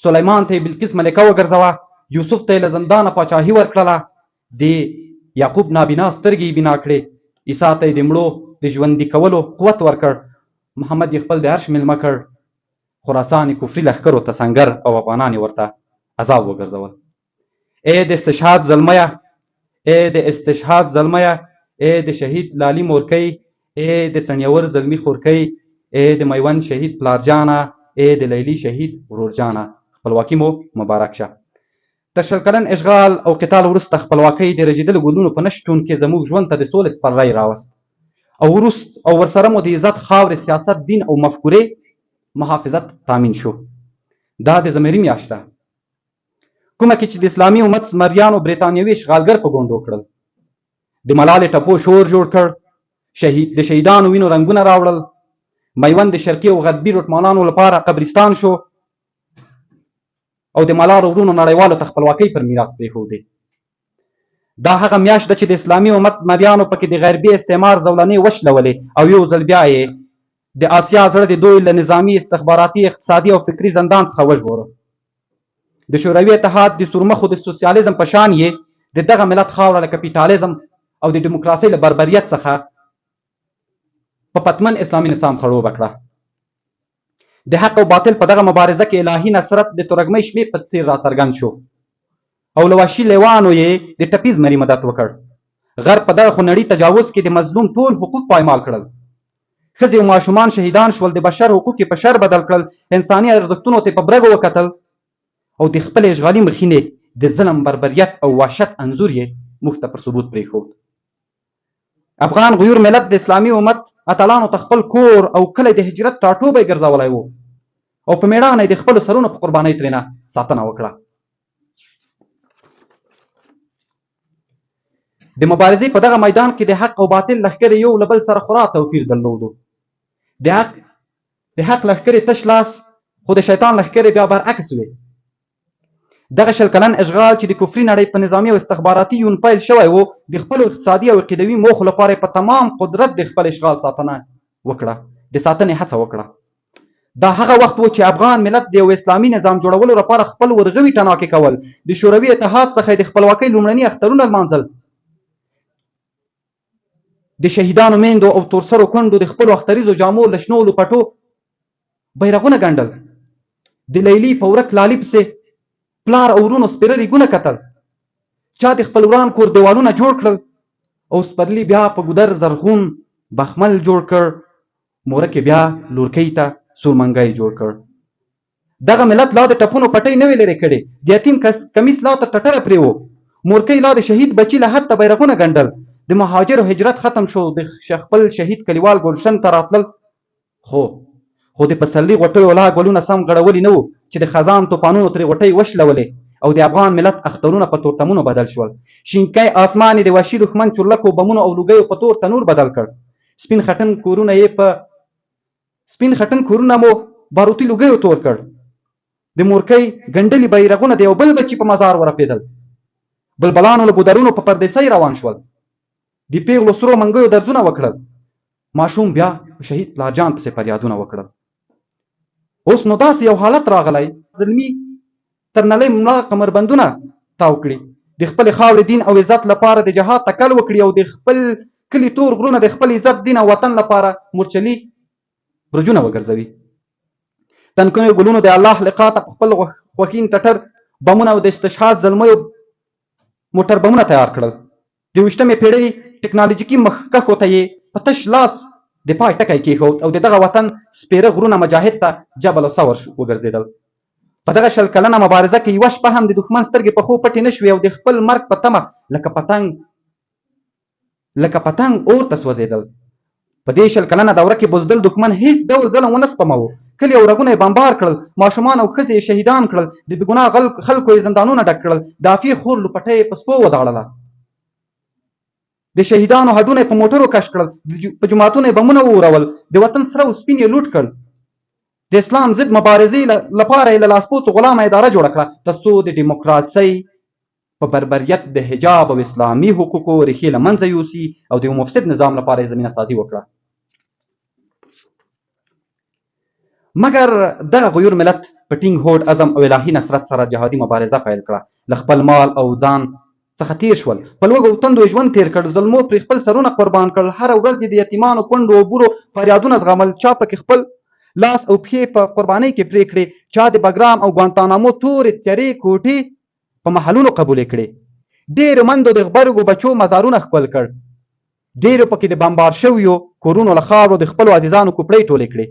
سلیمان ته یې بلقیس ملکه وګرځوه، یوسف ته یې له زندانه پاچاهي ورکړله، د یعقوب نابینا سترګې یې بینا کړې، عیسی ته یې د مړو د ژوندي کولو قوت ورکړ، محمد یې خپل د عرش میلمه کړ، خراسان یې کفري لښکرو ته سنګر او افغانان یې ورته عذاب وګرځول. ای د استشهاد زلمیه، ای د استشهاد زلمیه، ای د شهید لالي مورکۍ، ای د څڼیور زلمي خورکۍ، ای د میوند شهید پلارجانه، ای د لیلي شهید ورورجانه، خپلواکي مو مبارک شه. تر شل کلن اشغال او قتال وروسته خپلواکۍ د رژېدلو ګلونو په نه شتون کې زموږ ژوند ته د سولې سپرلی راوست او ورسره مو د عزت خاورې، سیاست، دین او مفکورې محافظت تامین شو. دا د زمري میاشت ده، کومه کې چې د اسلامي امت زمریانو برېټانیوي اشغالګر په ګونډو کړل، د ملالې ټپو شور جوړ کړ، د شهیدانو وینو رنګونه راوړل، میوند د شرقي او غربي روټمانانو لپاره قبرستان شو او د ملالو ورونو نړیوالو ته خپلواکۍ پر میراث پرېښودې. دا هغه میاشت ده چې د اسلامي امت زمریانو پکې د غربي استعمار زولنې وشلولې او یو ځل بیا یې د آسیا زړه د دوی له نظامي، استخباراتي، اقتصادي او فکري زندان څخه وژغوره. د شوروي اتحاد د سورمخو د سوسیالیزم په شان یې د دغه ملت خاوره له کپیټالیزم او د ډیموکراسۍ له بربریت څخه په پتمن اسلامي نظام خړوبه کړه. د حق او باطل په دغه مبارزه کې الهي نصرت د ترږمۍ شپې په څېر راڅرګند شو او له وحشي لیوانو یې د ټپي زمري مدد وکړ. غرب په دغه خونړي تجاوز کې د مظلوم ټول حقوق پایمال کړل، ښځې او ماشومان شهیدان شول، د بشر حقوق یې په شر بدل کړل، انساني ارزښتونو ته په برګو وکتل او د خپل اشغالي مخینې د ظلم، بربریت او وحشت انځور یې موږ ته پر ثبوت پرېښود. افغان غیور ملت د اسلامي امت اتلانو ته خپل کور او کلی د هجرت ټاټوبی ګرځولی و او په میړانه یې د خپلو سرونو په قربانۍ ترېنه ساتنه وکړه. د مبارزې په دغه میدان کې د حق او باطل لښکرې یو له بل سره خورا توپیر درلودو. د حق لښکرې تش لاس، خو د شیطان لښکرې بیا برعکس وې. دغه شل کلن اشغال چې د کفري نړۍ په نظامي او استخباراتي یون پیل شوی و، د خپلو اقتصادي او عقیدوي موخو لپاره په تمام قدرت د خپل اشغال ساتنه وکړه، د ساتنې هڅه وکړه. دا هغه وخت و چې افغان ملت د یو اسلامي نظام جوړولو لپاره خپل ورغوي ټناکې کول، د شوروي اتحاد څخه د خپلواکۍ لومړني اخترونه لمانځل، د شهیدانو میندو او تورسرو کونډو د خپلو اختریزو جامو له شنو لوپټو بیرغونه ګنډل، د لیلي په ورک لالي پسې پلار او ورونو سپېره ریګونه کتل، چا د خپل وران کور دیوالونه جوړ کړل او سپرلي بیا په ګودر زرغون بخمل جوړ کړ، مورکې بیا لورکۍ ته سورمنګی جوړ کړ. دغه ملت لا د ټپونو پټۍ نه وې لرې کړې، د یتیم کمیس لا تر ټټره پرې و، مورکۍ لا د شهید بچي له حد ته بیرغونه ګنډل، د مهاجرو هجرت ختم شو، د خپل شهید کلیوال ګلشن ته راتلل. خو د پسرلي غوټیو لا ګلونه سم غړولي نه وو چې د خزان طوفانونو ترې غوټۍ وشلولې او د افغان ملت اخترونه په تورتمونو بدل شول. شینکی اسمان یې د وحشي دښمن چورلکو بمونو او لوګیو په تور تنور بدل کړ. سپین خټن کورونه مو باروتي لوګیو تور کړ. د مورکۍ ګنډلي بیرغونه د یو بل بچي په مزار ورپېدل. بلبلانو له ګودرونو په پردیسۍ روان شول. د پیغلو سرو منګیو درزونه وکړل. ماشوم بیا شهید پلارجان پسې فریادونه وکړل. اوس نو داسې یو حالت راغلی زلمي تر نلۍ ملا کمربندونه تاو کړي، د خپلې خاورې دین او عزت لپاره د جهاد تکل وکړي او د خپل کلي تور غرونه د خپل عزت دین او وطن لپاره مورچلي برجونه وګرځوي. تنکیو ګلونو د الله لقا ته په خپل خوښین ټټر بمونه او د استشهاد زلمیو موټر بمونه تیار کړل. د 20مې پېړۍ ټکنالوژیکي مخکښو ته یې په تش لاس د پای ټکی کېښود او د دغه وطن سپېره غرونه مجاهد ته جبل الثور وګرځېدل. په دغه 20 کلنه مبارزه کې یوه شپه هم د دښمن سترګې په خوب پټې نه شوې او د خپل مرګ په تمه لکه پتنګ اور ته سوځېدل. په دې 20 کلنه دوره کې بزدل دښمن هیڅ ډول ظلم ونه سپموه. کلي او رګونه یې بمبار کړل، ماشومان او ښځې یې شهیدان کړل، د بېګناه خلکو یې زندانونه ډک کړل، د عافیې خور لوپټه یې په سپو وداړله، د شهیدانو هډونه یې په موټرو کش کړل، په جوماتونو یې بمونه وورول، د وطن سره او سپین یې لوټ کړ. د اسلام ضد مبارزې لپاره یې له لاسپوڅو غلامه اداره جوړه کړه تر څو د ډیموکراسۍ په بربریت د حجاب او اسلامي حقوقو ریښې له منځه یوسي او د یو مفسد نظام لپاره یې زمینه سازي وکړه. مګر دغه غیور ملت په ټینګ هوډ عزم او الهي نصرت سره جهادي مبارزه پیل کړه. له خپل مال او ځان څخه تیر شول، په لوږو تندو ژوند تیر کړ، ظلمو پرې خپل سرونه قربان کړل، هره ورځ یې د یتیمانو کونډو او بورو فریادونه زغمل، چا پکې خپل لاس او پښې په قربانۍ کې پرې کړې، چا د بګرام او ګوانتانامو تورې تیارې کوټې په محلونو قبولې کړې. ډېرو مندو د غبرګو بچو مزارونه ښکل کړ، ډېرو پکې د بمبار شویو کورونو له خاورو د خپلو عزیزانو کوپړۍ ټولې کړې.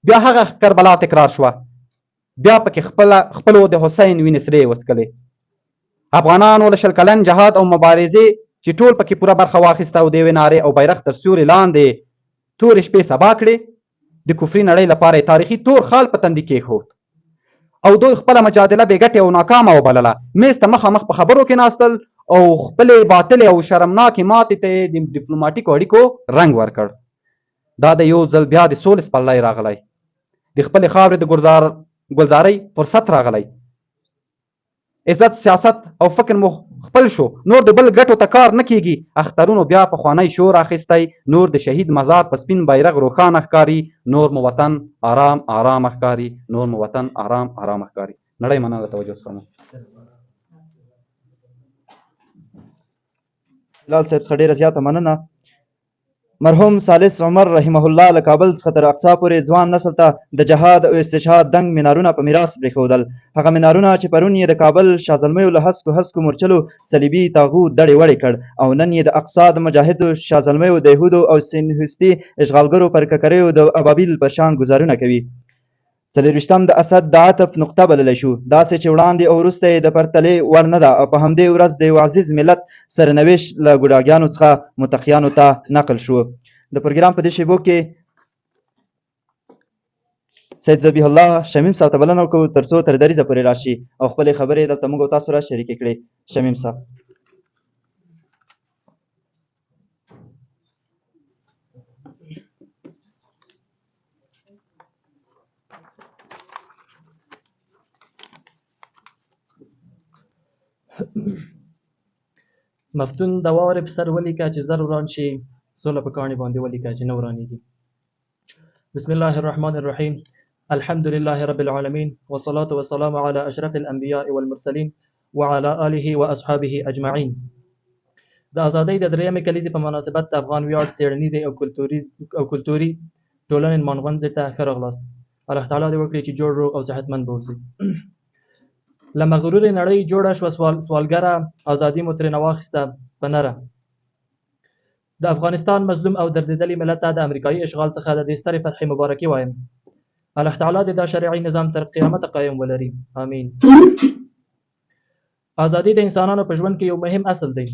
بیا هغه کربلا تکرار شوه، بیا پکې خپلو د حسین وینې سرې وڅکلې. افغانانو له 20 کلن جهاد او مبارزې چې ټول پکې پوره برخه واخیسته او د یوې نارې او بیرغ تر سیوري لاندې تورې شپې سبا کړې، د کفري نړۍ لپاره یې تاریخي تور خال په تندي کېښود او دوی خپله مجادله بې ګټې او ناکامه وبلله. میز ته مخامخ په خبرو کې ناستل او خپلې باطلې او شرمناکې ماتې ته یې د ډیپلوماټیکو اړیکو رنګ ورکړ. دا د یو ځل بیا د سولې سپرلی راغلی، د خپلې خاورې د ګلزارۍ فرصت راغلی. عزت، سیاست او فکر مو خپل شو، نور د بل ګټو ته کار نه کیږي. اخترونو بیا پخوانی شور اخیستی، نور د شهید مزار په سپین بیرغ روښانه ښکاري، نور مو وطن آرام آرام ښکاري، نور مو وطن آرام آرام ښکاري. نړۍ مننه د توجه څخه. بلال صاحب څخه ډېره زیاته مننه. مرحوم ثالث عمر رحمه الله له کابل څخه تر اقصا پورې ځوان نسل ته د جهاد او استشهاد دنګ منارونه په میراث پرېښودل. هغه منارونه چې پرون یې د کابل شازلمیو له هسکو مورچلو صلیبي تاغوت دړې وړې کړ او نن یې د اقصا د مجاهدو شازلمیو د یهودو او سینهوستي اشغالګرو پر ککریو د ابابیل په شان ګزارونه کوي. 24 د اسد د عطف نقطه بللی شو، داسې چې وړاندې او وروسته یې د پرتلې وړ نه ده او په همدې ورځ د یو عزیز ملت سرنوشت له ګوډاګیانو څخه متقیانو ته نقل شو. د پروګرام په دې شیبو کې سید ذبیح الله شمیم صاحب ته بلنه وکړو تر څو تر دریځه پورې راشي او خپلې خبرې دلته موږ او تاسو را شریکې کړي. شمیم صاحب. مفتون د واورې په سر ولیکه چې زر وران شي، سوله په کاڼي باندې ولیکه چې نه ورانېږي. بسم الله الرحمن الرحیم. الحمد لله رب العالمین والصلاة والسلام على اشرف الانبیاء والمرسلین وعلى آله واصحابه اجمعین. د ازادۍ د 3مې کلیزې په مناسبت د افغان ویاړ څېړنیزې او کلتوري ټولنې نمانځنې ته ښه راغلاست. الله تعالی دې وکړي چې جوړ روغ او صحتمند به اوسئ. له مغرورې نړۍ جوړه شوه سوالګره، ازادي مو ترېنه واخیسته په نره. د افغانستان مظلوم او دردېدلي ملت ته د امریکایي اشغال څخه د دې سترې فتحې مبارکي وایم. الله تعالی دې دا شرعي نظام تر قیامت قایم ولري آمین. ازادي د انسانانو په ژوند کې یو مهم اصل دی.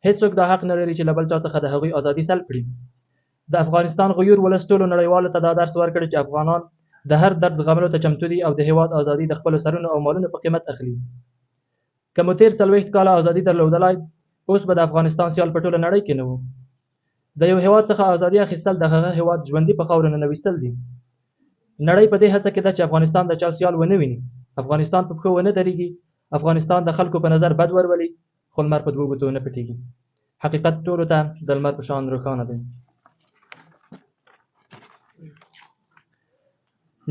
هیڅوک دا حق نه لري چې له بل چا څخه د هغوی ازادي سلب کړي. د افغانستان غیور ولس ټولو نړیوالو ته دا درس ورکړی چې افغانان د هر درد زغملو ته چمتو دي او د هیواد ازادي د خپلو سرونو او مالونو په قیمت اخلي. که مو تېر 40 کاله ازادي درلودلای، اوس به د افغانستان سیال په ټوله نړۍ کې نه و. د یو هیواد څخه ازادي اخیستل د هغه هیواد ژوندي په خاورو ننویستل دي. نړۍ په دې هڅه کې ده چې افغانستان د چا سیال ونه ویني، افغانستان په پښو ونه درېږي، افغانستان د خلکو په نظر بد ورولي، خو لمر په دوو ګوتو نه پټېږي. حقیقت ټولو ته د لمر په شان روښانه دی.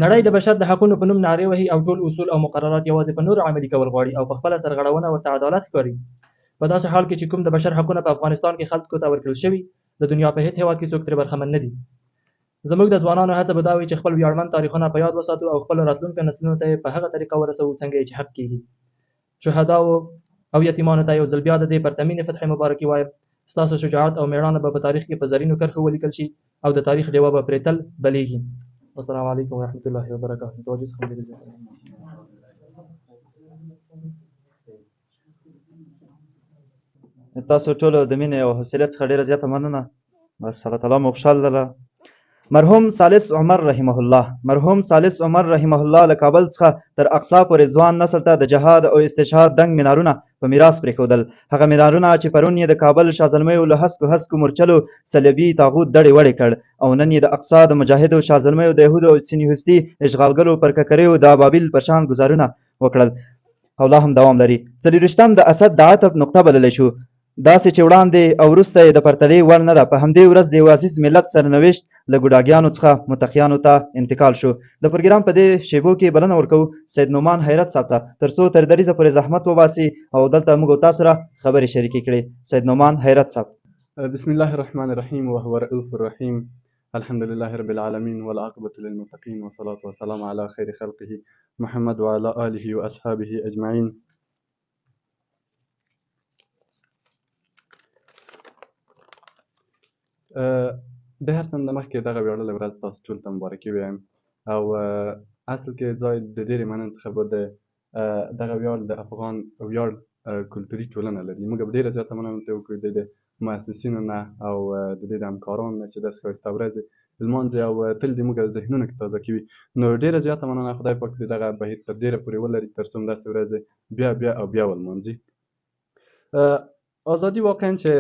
نړۍ د بشر د حقونو په نوم نارې وهي او ټول اصول او مقررات یوازې په نورو عملي کول غواړي او په خپله سرغړونه ورته عدالت ښکاري. په داسې حال کې چې کوم د بشر حقونه په افغانستان کې خلکو ته ورکړل شوي، د دنیا په هیڅ هېواد کې څوک ترې برخمن نه دي. زموږ د ځوانانو هڅه به دا وي چې خپل ویاړمن تاریخونه په یاد وساتو او خپلو راتلونکو نسلونو ته یې په هغه طریقه ورسوو څنګه یې چې حق کېږي. شهداو او یتیمانو ته یو ځل بیا د دې پرتمینې فتح مبارکي وایم. ستاسو شجاعت او مېړانه به په تاریخ کې په زرینو کرښو ولیکل شي او د تاریخ ډیوه به پرې تل بلیږي. السلام علیکم ورحمۃ اللہ وبرکاتہ. توجه څخه ډېره زیاته تاسو ټولو د مینې او حوصلې څخه ډېره زیاته مننه. بس الله تعالی مو خوشحال لره. مرحوم ثالث عمر رحمه الله له کابل څخه تر اقصا پورې ځوان نسل ته د جهاد او استشهاد دنګ مینارونه په میراث پرېښودل. هغه مینارونه چې پرون یې د کابل شازلمیو له هسکو مورچلو صلیبي تاغوت دړې وړې کړ او نن یې د اقصا د مجاهدو شازلمیو د یهودو او صهیونیستي اشغالګرو پر ککریو د ابابیل پر شان ګزارونه وکړل او لا هم دوام لري. 40 د اسد د عطف نقطه بللی شو، داسې چې وړاندې او وروسته یې د پرتلې وړ نه ده. په همدې ورځ د یو عزیز ملت سرنوشت له ګوډاګیانو څخه متقیانو ته انتقال شو. د پروګرام په دې شیبو کې بلنه ورکوو سید نعمان حیرت صاحب ته تر څو تر دریځه پورې زحمت وباسي او دلته موږ او تاسو سره خبرې شریکې کړي. سید نعمان حیرت صاحب. بسم الله الرحمن الرحيم وهو رؤوف الرحيم الحمد لله رب العالمين والعاقبة للمتقين والصلاة والسلام على خير خلقه محمد وعلى آله وأصحابه أجمعين. د هر څه نه مخکې دغه ویاړلې ورځ تاسو ټولو ته مبارکي وایم او اصل کې ځای د ډېرې مننې څخه به دغه ویاړ د افغان ویاړ کلتوري ټولنه لري. موږ به ډېره زیاته مننه ترې وکړو د مؤسسینو نه او د دې د همکارانو نه چې داسې ښایسته ورځې لمانځي او تل دې موږ ذهنونه کې تازه کوي. نو ډېره زیاته مننه. خدای پاک دې دغه بهیر تر ډېره پورې ولري تر څو داسې ورځې بیا ولمانځي. ازادي واقعا چې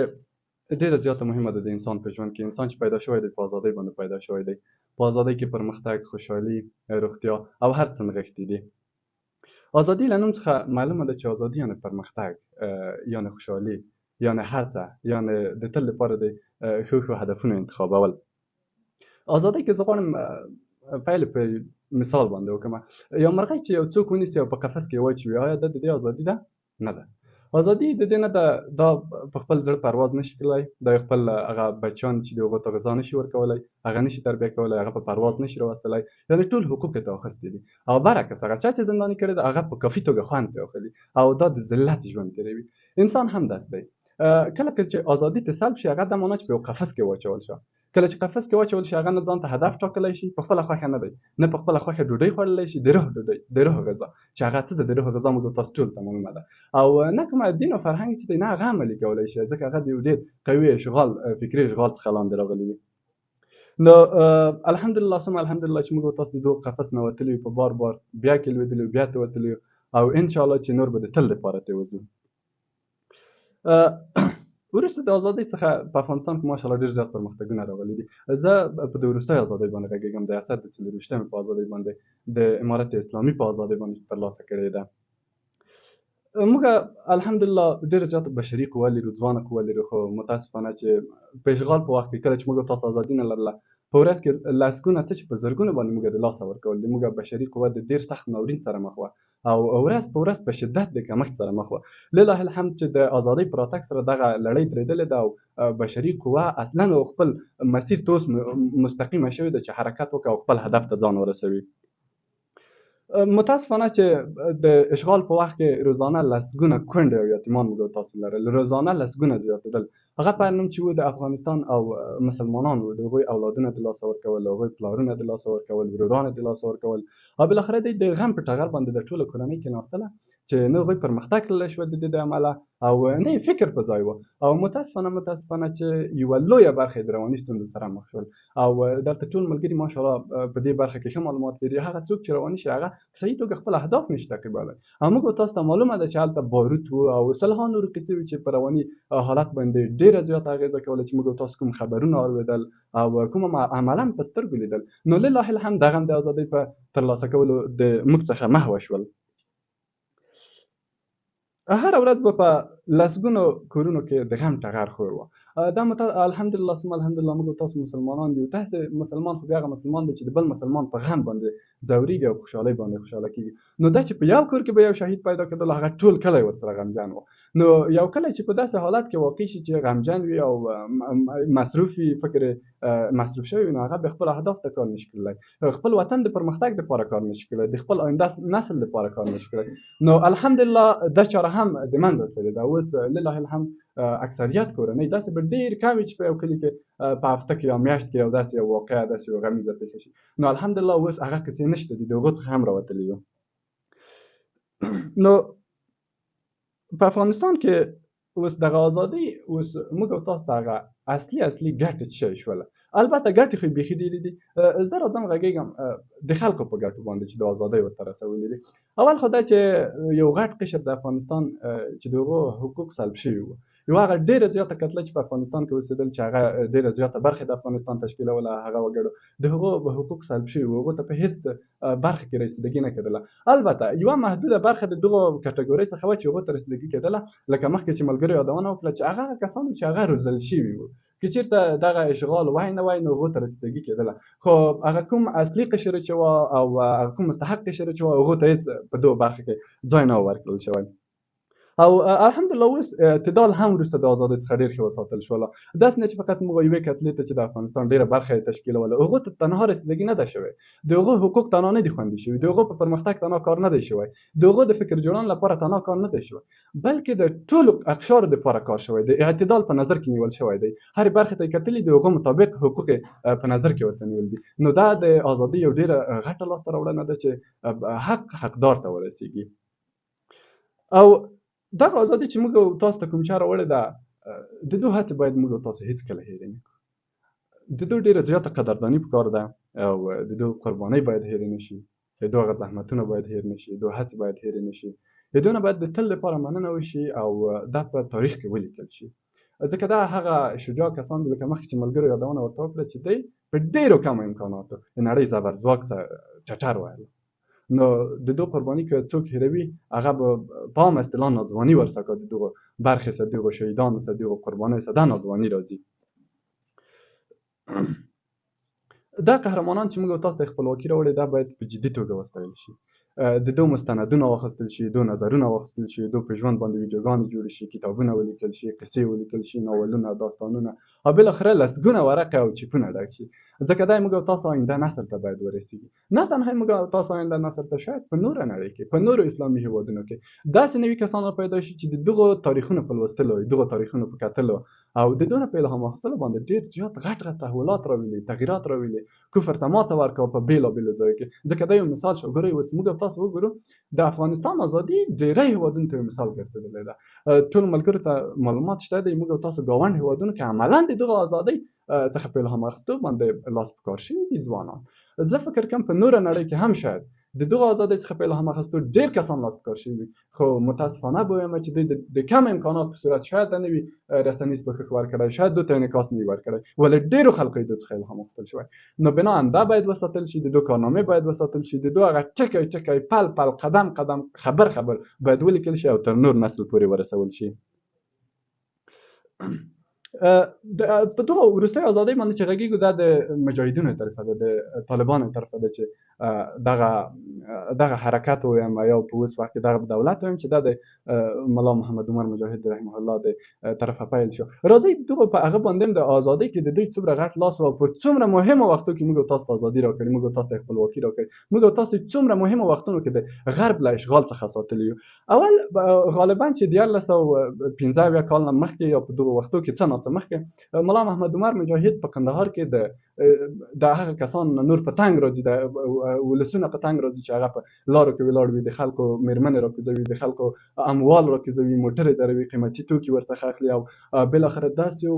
ډېره زیاته مهمه ده د انسان په ژوند کې. انسان چې پیدا شوی دی په ازادۍ باندې پیدا شوی دی. په ازادۍ کې پرمختګ، خوشحالي، روغتیا او هر څه نغښتي دي. ازادي له نوم څخه معلومه ده چې ازادي یعنې پرمختګ، یعنې خوشحالي، یعنې هڅه، یعنې د تل لپاره د ښو هدفونو انتخابول. ازادۍ کې زه غواړم پیل په مثال باندې وکړم. یو مرغۍ چې یو څوک ونیسي او په قفس کې واچوي، آیا دا د دې ازادي ده؟ نه ده. ازادي د دې نه ده دا په خپل زړه پرواز نشي کولای، دا خپل هغه بچیان چې د هغو ته غذا نشي ورکولی، هغه نشي تربیه کولی، هغه په پرواز نشي راوستلی، یعنې ټول حقوق یې ته اخیستي دي. او برعکس هغه چا چې زنداني کړی ده هغه په کافي توګه خوند پرې اخلي او دا د ذلت ژوند تېروي. انسان هم داسې دی. کله چې ازادي ته سلب شي هغه دا معنا چې په یو قفس کې واچول شي. کله چې قفس کې واچول شي هغه نه ځان ته هدف ټاکلی شي، په خپله خوښه نه دی، نه په خپله خوښه ډوډۍ خوړلی شي، د روح ډوډۍ، د روح غذا چې هغه څه ده د روح غذا موږ تاسو ټولو ته معلومه ده. او نه کوم دین او فرهنګ چې دی نه هغه عملي کولی شي ځکه هغه د یو ډېر قوي اشغال، فکري اشغال څخه لاندې راغلی وي. نو الحمدلله ثم الحمدلله چې موږ تاسو د دغه قفس نه وتلي یو، په بار بیا کې لوېدلي یو، بیا ته وتلي یو او انشاءالله چې نور به د تل لپاره ترې وځو. وروسته د ازادۍ څخه په افغانستان کې ماشاءالله ډېر زیات پرمختګونه راغلي دي. زه په د وروستۍ ازادۍ باندې غږېږم، د اسد د 40مې په ازادۍ باندې، د امارت اسلامي په ازادۍ باندې چې ترلاسه کړې ده. موږ الحمدلله ډېره زیاته بشري قوه لرو، ځوانه قوه لرو، خو متاسفانه چې په اشغال په وخت کې کله چې موږ تاسو ازادي نه لرله، په ورځ کې لسګونه څه چې په زرګونه باندې موږ د لاسه ورکول دي. موږ بشري قوه د ډېر سخت ناورین سره مخ وه او ورځ په ورځ په شدت د کمښت سره مخ وه. لله الحمد چې د ازادۍ په راتګ سره دغه لړۍ درېدلې ده او بشري قوه اصلا او خپل مسیر ته اوس مستقیمه شوې ده چې حرکت وکړي او خپل هدف ته ځان ورسوي. متاسفانه چې د اشغال په وخت کې روزانه لسګونه کونډې او یتیمان موږ تاسو لرل، روزانه لسګونه زیاتېدل. هغه په نوم چې و د افغانستان او مسلمانان وو، د هغوی اولادونه د لاسه ورکول، د هغوی پلارونه د لاسه ورکول، وروران د لاسه ورکول، او بالاخره دوی د غم په ټغر باندې د ټولو کورنۍ کېناستله چې نه هغوی پرمختګ کړلی شوه د دې د امله، او نه یې فکر په ځای و. او متاسفانه چې یوه لویه برخه یې د رواني ستونزو سره مخ شول. او دلته ټول ملګري ماشاءالله په دې برخه کې ښه معلومات لري. هغه څوک چې رواني شي هغه په صحیح توګه خپل اهداف نشي تعقیبولی. او موږ تاسو ته معلومه ده چې هلته باروت و او سلها نورې قصې وې چې په رواني حالت باندې ډېره زیاته اغېزه کوله، چې موږ تاسو کوم خبرونه اورېدل او کوم عملا په سترګو لیدل. نو لله الحمد دغه هم د ازادۍ په ترلاسه کولو د موږ څخه محوه شول. هره ورځ به په لسګونو کورونو کې د غم ټغر خور وه. دا الحمدلله ثم الحمدلله موږ تاسو مسلمانان یو. داسې مسلمان خو بیا هغه مسلمان دی چې د بل مسلمان په غم باندې ځورېږي او په خوشحالۍ باندې خوشحاله کېږي. نو دا چې په یو کور کې به یو شهید پیدا کېدل، هغه ټول کلی ورسره غمجن و. نو یو کلی چې په داسې حالت کې واقع شي چې غمجن وي او مصروف وي، فکر مصروف شوی وي، نو هغه بیا خپل اهداف ته کار نشي کړلی، خپل وطن د پرمختګ دپاره کار نشي کړلی، د خپل آینده نسل دپاره کار نشي کړلی. نو الحمدلله دا چاره هم د منځه تللې ده. اوس لله الحمد اکثریت کورنۍ داسې به ډېر کم وي چې په یو کلي کې په هفته کې یا میاشت کې یو داسې یو واقعه، داسې یو غمیزه پېښه شي. نو الحمدلله اوس هغه کیسې نشته دي، د هغو څخه هم راوتلي یو. نو په افغانستان کې اوس دغه ازادۍ اوس موږ او تاسو ته هغه اصلي ګټې څه شی شوله. البته ګټې خو بیخي ډېرې دي. زه راځم غږېږم د خلکو په ګټو باندې چې د ازادۍ ورته رسولي دي. اول خو دا چې یو غټ قشر د افغانستان چې د هغو حقوق سلب شوي وو، یو هغه ډېره زیاته کتله چې په افغانستان کې اوسېدل، چې هغه ډېره زیاته برخه د افغانستان تشکیلوله، هغه وګړو د هغو حقوق سلب شوي وو، هغو ته په هېڅ برخه کې رسیدګي نه کېدله. البته یوه محدوده برخه د دغو کټګورۍ څخه وه چې هغو ته رسیدګي کېدله، لکه مخکې چې ملګرو یادونه وکړه چې هغه کسان وو چې هغه روزل شوي وو. که چېرته دغه اشغال وای نه وای نو هغو ته رسیدګي کېدله، خو هغه کوم اصلي قشر چې وه او هغه کوم مستحق قشر چې وه، هغو ته هېڅ په دغو برخه کې ځای نه و ورکړل شوی. او الحمدلله اوس اعتدال هم وروسته د ازادۍ څخه ډېر ښه وساتل شوله. داسې نه چې فقط موږ یوې کتلې ته چې د افغانستان ډېره برخه یې تشکیلوله، هغو ته تنها رسیدګي نه ده شوې، د هغو حقوق تنها نه دي خوندي شوي، د هغو په پرمختګ تنها کار نه دی شوی، د هغو د فکر جوړونې لپاره تنها کار نه دی شوی، بلکې د ټولو اقشارو دپاره کار شوی دی. اعتدال په نظر کې نیول شوی دی، هرې برخې ته یې کتلي، د هغو مطابق حقوق په نظر کې ورته نیول دي. نو دا د ازادۍ یو ډېره غټه لاسته راوړنه ده چې حقدار ته ورسیږي. او دغه ازادي چې موږ تاسو ته کوم چا راوړې ده، د دوی هڅې باید موږ تاسو هېڅکله هېرې نه کړو. د دوی ډېره زیاته قدرداني پکار ده او د دوی قربانۍ باید هېرې نه شي، د دوی هغه زحمتونه باید هېر نه شي، د دوی هڅې باید هېرې نه شي، د دوی نه باید د تل لپاره مننه وشي او دا په تاریخ کې ولیکل شي. ځکه دا هغه شجاع کسان دي، لکه مخکې چې ملګرو یادونه ورته وکړه، چې دی په ډېرو کمو امکاناتو د نړۍ زبرځواک چټر ویل. نو د دوی قرباني که څوک هېروي، هغه به په عامه اصطلاح ناځواني ورڅخه د دغو برخې څخه، دغو شهیدانو څخه، دغو قربانیو څخه دا ناځواني راځي. دا قهرمانان چې موږ تاسو ته خپلواکي راوړې، دا باید په جدي توګه وستایل شي. د دوی مستندونه واخیستل شي، دوی نظرونه واخیستل شي، دوی په ژوند باندې ویډیوګانې جوړې شي، کتابونه ولیکل شي، قصې ولیکل شي، ناولونه، داستانونه، او بالاخره لسګونه ورقې او چیپونه ډک شي. ځکه دا موږ تاسو آینده نسل ته باید ورسیږي. نه تنها موږ تاسو آینده نسل ته، شاید په نوره نړۍ کې، په نورو اسلامي هېوادونو کې داسې نوي کسان پیدا شي چې د دغو تاریخونو په لوستلو، دغو تاریخونو په کتلو او د دوی نه په الهام اخیستلو باندې ډېر زیات غټ تحولات راولي، تغییرات راولي، کفر ته ماته ورکوه په بېلابېلو ځایو کې. ځکه دا یو مثال شو. ګورئ اوس موږ تاسو وګورو، د افغانستان ازادي ډېری هېوادونو ته یو مثال ګرځېدلی ده. ټولو ملګرو ته معلومات شته دی، موږ تاسو ګاونډ هېوادونو کې عملاً د دغو ازادۍ څخه په الهام اخیستو باندې لاس په کار شوي دي ځوانان. زه فکر کوم په نوره نړۍ کې هم شاید د دغو ازادۍ څخه په الهام اخیستو ډېر کسان لاس په کار شوي وي، خو متاسفانه به وایم چې دوی د کم امکانات په صورت شاید نه وي رسنیز پوښښ ورکړی، شاید دوی ته انعکاس نه وي ورکړی، ولې ډېرو خلکو یې دوی څخه الهام اخیستل شوی. نو بناً دا باید وساتل شي، د دوی کارنامې باید وساتل شي، د دوی هغه ټکی ټکی، پل پل، قدم قدم، خبر خبر باید ولیکل شي او تر نور نسل پورې ورسول شي. په دغه وروستیو ازادۍ باندې چې غږېږو، دا د مجاهدینو طرفه ده، د طالبانو طرفه ده چې دغه حرکت ووایم یا په اوس وخت کې دغه دولت ووایم چې دا د ملا محمد عمر مجاهد رحمه الله د طرفه پیل شو. راځئ دغه په هغه باندې د ازادۍ کې د دوی څومره غټ لاس و، په څومره مهمو وختو کې موږ تاسو ته ازادي راکړې، موږ تاسو ته خپلواکي راکړې، موږ تاسو څومره مهمو وختونو کې د غرب له اشغال څخه ساتلي یو. اول غالبا چې 1915 کال نه مخکې یا په دغه وختو کې څه ناڅه مخکې ملا محمد عمر مجاهد په قندهار کې د هغه کسان نور په تنګ راځي، د ولسونه په تنګ راځي چې هغه په لارو کې ولاړ وي، د خلکو میرمنې راکوزوي، د خلکو اموال راکوزوي، موټرې دروي، قیمتي توکي ورڅخه اخلي، او بالاخره داسې یو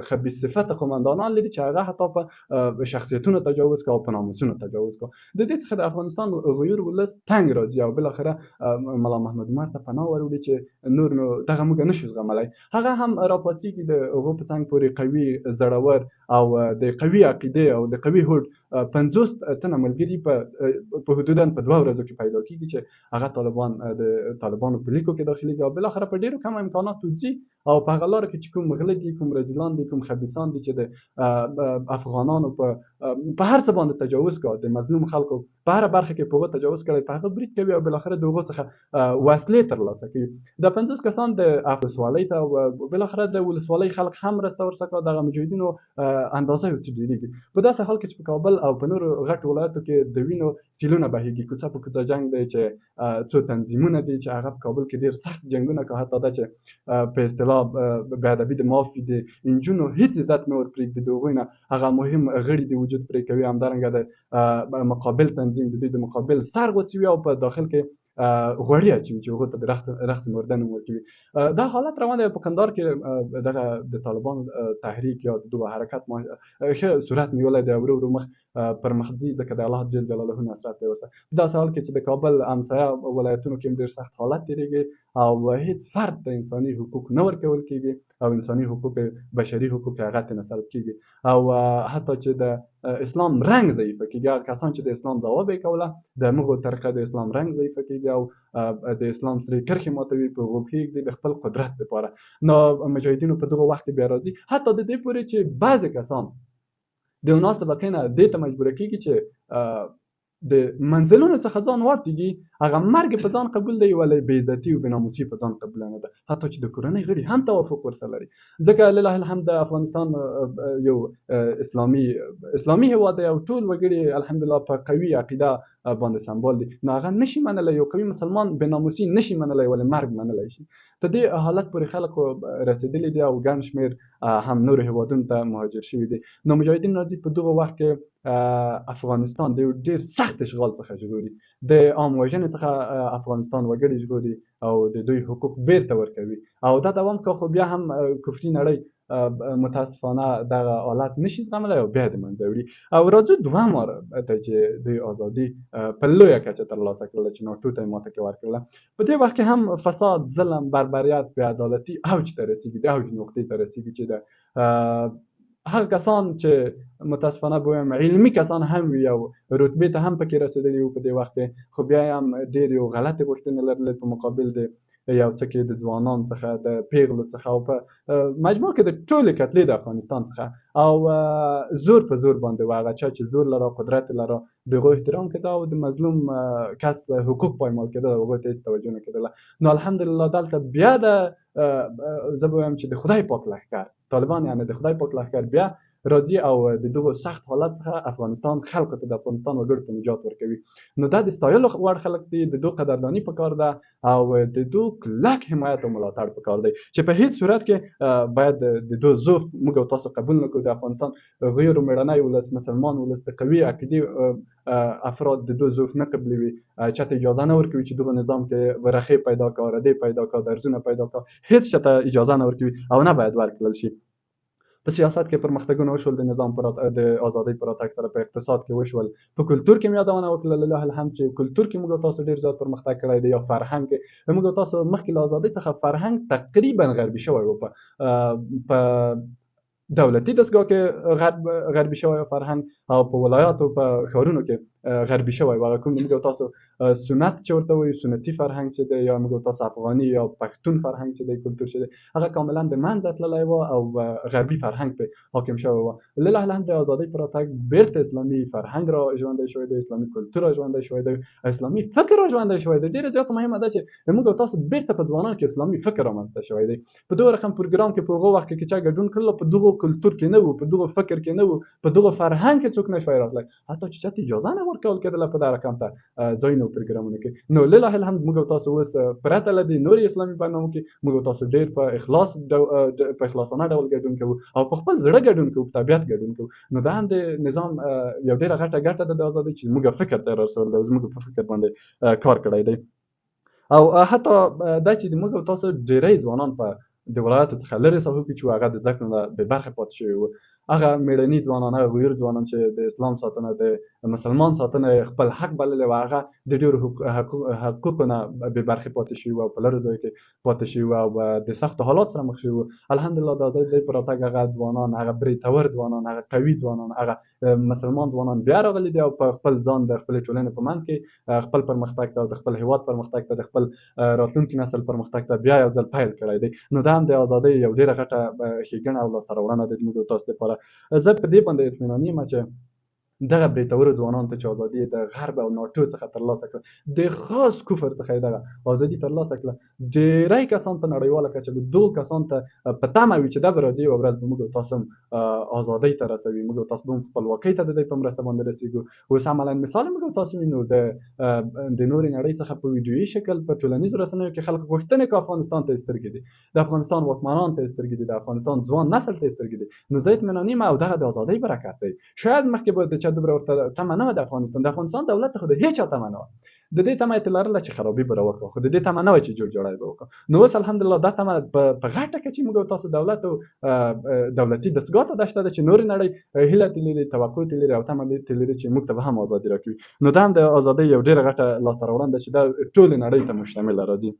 خبیث صفته قومندانان لري چې هغه حتی په شخصیتونو تجاوز کوي او په ناموسونو تجاوز کوي. د دې څخه د افغانستان غیور ولس تنګ راځي او بالاخره ملا محمد عمر ته پناه وروړي چې نور نو دغه موږ نشو زغملی. هغه هم راپاڅېږي د هغو په څنګ پورې قوي، زړور او د قوي عقیدې او د قوي هوډ 50 تنه ملګري په حدودا په 2 ورځو کې پیدا کیږي چې هغه د طالبانو په لیکو کې داخليږي او بالاخره په ډیرو کم امکاناتو ځي او په هغه لاره کې چې کوم غله دي، کوم رزیلان دي، کوم خبیثان دي چې د افغانانو په هر څه باندې تجاوز کوي، د مظلوم خلکو په هر برخه کې په هغه تجاوز کوي، په هغه برید کوي او بالاخره د هغو څخه وسلې ترلاسه کوي. د 50 کسان د ولسوالۍ ته او بالاخره د ولسوالۍ خلک هم مرسته ورسره کوي، دغه مجاهدینو اندازه یو څه ډېرېږي. په داسې حال کې چې په کابل او په نورو غټو ولایتو کې د وینو سیلونه بهېږي، کوڅه په کوڅه جنګ دی چې څو تنظیمونه دي چې هغه په کابل کې ډېر سخت جنګونه کوي، حتی دا چې په اصطلاح بې ادبي د معافي د نجونو هېڅ عزت نه ورپرېږدي، د هغوی نه هغه مهم غړي د وجود پرې کوي، همدارنګه د مقابل تنظیم د دوی د مقابل سر غوڅوي او په داخل کې غوړي اچوي چې هغو ته د رقص مرده نوم ورکوي. دا حالت روان دی. په کندهار کې دغه د طالبانو تحریک یا دغه حرکت ښه صورت نیولی دی او ورو ورو مخ پر مخ ځي، ځکه د الله جل جلاله نصرت دی ورسره. په داسې حال کې چې د کابل همسایه ولایتونو کې هم ډېر سخت حالت تېرېږي او هېڅ فرد ته انساني حقوق نه ورکول کېږي او انساني حقوق بشري حقوق هغه ترې سلب کېږي او حتی چې د اسلام رنګ ضعیفه کېږي. هغه کسان چې د اسلام دعوا به یې کوله د همغو طریقه د اسلام رنګ ضعیفه کېږي او د اسلام سرې کرښې ماتوي، په هغو پرېږدي د خپل قدرت لپاره. نو مجاهدینو په دغه وخت کې بیا راځي، حتی د دې پورې چې بعضې کسان د یو ناست طبقې نه دې ته مجبوره کېږي چې د منزلونو څخه ځان ورتېږي، هغه مرګ په ځان قبول دی ولی بې عزتي او بې ناموسي په ځان قبوله نه ده، حتی چې د کورنۍ غړي هم توافق ورسره لري. ځکه لله الحمد د افغانستان یو اسلامي هېواد دی او ټول وګړي الحمدلله په قوي عقیده باندې سمبال دي. نو هغه نشي منلی، یو قوي مسلمان بې ناموسي نشي منلی ولی مرګ منلی شي. په دې حالت پورې خلک رسېدلي دي او ګڼ شمېر هم نورو هېوادونو ته مهاجر شوي دي. نو مجاهدین راځي په دغه وخت کې افغانستان د یو ډېر سخت اشغال څخه ژغوري، د عام وژنې څخه افغانستان وګړي ژغوري او د دوی حقوق بیرته ورکوي او دا دوام کوي. خو بیا هم کفري نړۍ متاسفانه دغه حالت نشي زغملی او بیا د منځه وړي او راځو دوهم وار ته چې دوی ازادي په لویه کچه ترلاسه کړله چې ناټو ته یې ماته کې ورکړله. په دې وخت کې هم فساد، ظلم، بربریت، بېعدالتي اوج ته رسېږي، د اوج نقطې ته رسېږي چې د هغه کسان چې متاسفانه به وایم علمي کسان هم وي او رتبې ته هم پکې رسېدلي وو په دې وخت کې، خو بیا یې هم ډېر یو غلطې غوښتنې لرلې په مقابل د یو څه کې د ځوانانو څخه، د پیغلو څخه او په مجموع کې د ټولې کتلې د افغانستان څخه او زور په زور باندې و. هغه چا چې زور لره، قدرت لره، د هغو احترام کېده او د مظلوم کس حقوق پایمال کېدل، هغو ته هېڅ توجه نه کېدله. نو الحمدلله دلته بیا د زه به وایم چې د خدای پاک لښکر طالبان، یعنې د خدای پاک لښکر بیا راځي او د دغو سخت حالت څخه افغانستان خلکو ته، د افغانستان وګړو ته نجات ورکوي. نو دا د ستایلو وړ خلک دي، د دوی قدرداني پکار ده او د دوی کلک حمایت او ملاتړ پکار دی چې په هیڅ صورت کې باید د دوی ضعف موږ او تاسو قبول نه کړو. د افغانستان غیر مېړنی ولس، مسلمان ولس، د قوي عقیدې افراد د دوی ضعف نه قبلوي، چاته اجازه نه ورکوي چې دغه نظام کې ورخې پیدا کړه، ردې پیدا کړه، درزونه پیدا کړه، هیڅ چاته اجازه نه ورکوي او نه باید ورکړل شي. په سیاست کې پرمختګونه وشول، د نظام د ازادۍ په راتګ سره، په اقتصاد کې وشول، په کلتور کې مې یادونه وکړه لله الحمد چې کلتور کې موږ تاسو ډېر زیات پرمختګ کړی دی، یا فرهنګ کې موږ تاسو مخکې له ازادۍ څخه فرهنګ تقریبا غربي شوی و، په دولتي دستګاه کې غربي شوی فرهنګ او په ولایاتو په ښارونو کې غربي شوی و. هغه کوم موږ تاسو سنت چې ورته وایو، سنتي فرهنګ چې دی، یا موږ تاسو افغاني یا پښتون فرهنګ چې دی، کلتور چې دی، هغه کاملا د منځه تللی و او غربي فرهنګ پرې حاکم شوی و. لله الحمد د ازادۍ په راتګ بیرته اسلامي فرهنګ را ژوندی شوی دی، اسلامي کلتور را ژوندی شوی دی، اسلامي فکر را ژوندی شوی دی. ډېره زیاته مهمه ده چې موږ تاسو بیرته په ځوانانو کې اسلامي فکر رامنځته شوی دی. په دغه رقم پروګرام کې په هغه وخت کې چا ګډون کړل، په دغه کلتور کې نه وو، په دغه فکر کې نه وو، په دغه فرهنګ کې څوک نه شوی راتلی، حتی چې چاته اجازه نه ورکول کېدله په دغه رقم ته ځایونه پروګرامونو کې. نو لله الحمد موږ تاسو اوس پرته له دې نورې اسلامي برنامو کې موږ تاسو ډېر په اخلاصانه ډول ګډون کوو او په خپل زړه ګډون کوو، په طبیعت ګډون کوو. نو دا هم د نظام یو ډېره غټه ګټه ده د ازادۍ چې موږ فکر ته رسول دی، زموږ په فکر باندې کار کړی دی. او حتی دا چې موږ تاسو ډېری ځوانان په د ولایاتو څخه لرې ساحو کې چې هغه د زده کړو نه بې برخې پاتې شوي وو، هغه مېړني ځوانان، هغه غویر ځوانان چې د اسلام ساتنه، د مسلمان ساتنه خپل حق بللی و، هغه د ډېرو حقوقو نه بې برخې پاتې شوي وو او په لرو ځایو کې پاتې شوي وو او د سختو حالات سره مخ شوي وو. الحمدلله د ازادۍ په راتګ هغه ځوانان، هغه بریتور ځوانان، هغه قوي ځوانان، هغه مسلمان ځوانان بیا راغلي دي او په خپل ځان د خپلې ټولنې په منځ کې خپل پرمختګ ته، د خپل هېواد پرمختګ ته، د خپل راتلونکي نسل پرمختګ ته بیا یو ځل پیل کړی دی. نو دا هم د ازادۍ یو ډېره غټه ښېګڼه او لاسته راوړنه ده زموږ تاسو لپاره. زه په دې باندې اطمیناني یم چې دغه بریتورو ځوانانو ته چې ازادي د غرب او ناټو څخه ترلاسه کړه، د خاص کفر څخه یې دغه ازادي ترلاسه کړه، ډېری کسان په نړیواله کچه به دغو کسانو ته په تمه وي چې دا به راځي یوه ورځ به موږ تاسو هم ازادۍ ته رسوي، موږ تاسو به هم خپلواکۍ ته د دوی په مرسته باندې رسېږو. اوس عملا مثال موږ تاسو وینو د نورې نړۍ څخه په ویډیویي شکل په ټولنیزو رسنیو کې خلک غوښتنې کوي افغانستان ته یې سترګې دي، د افغانستان واکمنان ته یې سترګې دي، د افغانستان ځوان نسل ته یې سترګې دي. نو زه اطمیناني یم او دغه د ازادۍ برکت دی. شاید مخکې به د چا دومره ورته تمه نه وه د افغانستان دولت ته خو د هېچا تمه نه وه، د دې تمه یې لرله چې خرابي به راوکړو، خو د دې تمه نه وه چې جوړ جوړی به وکړو. نو اوس الحمدلله دا تمه په غټه کچې موږ تاسو دولت او دولتي دستګاه ته دا شته ده چې نورې نړۍ هیله ترې لري، توقع ترې لري او تمه ترې لري چې موږ ته به هم ازادي راکوي. نو دا هم د ازادۍ یو ډېره غټه لاسته راوړنه ده چې دا ټولې نړۍ ته مشتمله راځي.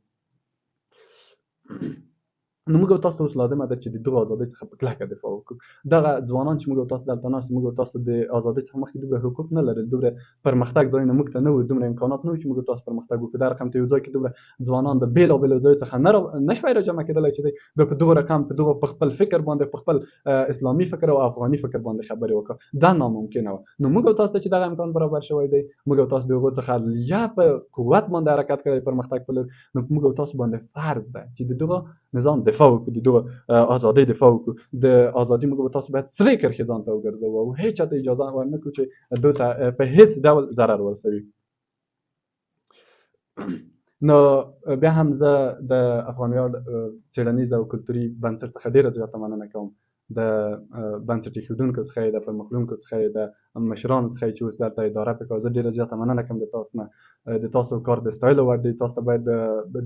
نو موږ تاسو ته اوس لازمه ده چې د دغو ازادۍ څخه په کلکه دفاع وکړو. دغه ځوانان چې موږ تاسو دلته ناست، موږ تاسو د ازادۍ څخه مخکې دومره حقوق نه لرل، دومره پرمختګ ځایونه موږ ته نه وو، دومره امکانات نه وو چې موږ تاسو پرمختګ وکړو. دا رقم ته یو ځای کې دومره ځوانان د بېلابېلو ځایو څخه نه شوی راجمع کېدلی چې دی بیا په دغه رقم په دغه په خپل فکر باندې، په خپل اسلامي فکر او افغاني فکر باندې خبرې وکړو. دا ناممکنه وه. نو موږ تاسو ته چې دغه امکان برابر شوی دی، موږ تاسو د هغو څخه یا په قوت باندې حرکت کړی پرمختګ په لور، نو موږ تاسو باندې فرض ده چې د دغه نظام دفاع وکړو، د دغه ازادۍ دفاع وکړو. د ازادۍ موږ به تاسو باید سرې کرښې ځان ته وګرځوو او هېچا ته اجازه ورنه کړو چې دوی ته په هېڅ ډول ضرر ورسوي. نو بیا هم زه د افغان ویاړ څېړنیز او کلتوري بنسټ څخه ډېره زیاته مننه کوم، د بنسټ ایښودونکو څخه یې، د پرمخلونکو څخه یې، د مشرانو څخه یې چې اوس دلته اداره پرې کوي. زه ډېره زیاته مننه کوم د تاسو نه. د تاسو کار د ستایلو وړ دی. تاسو ته باید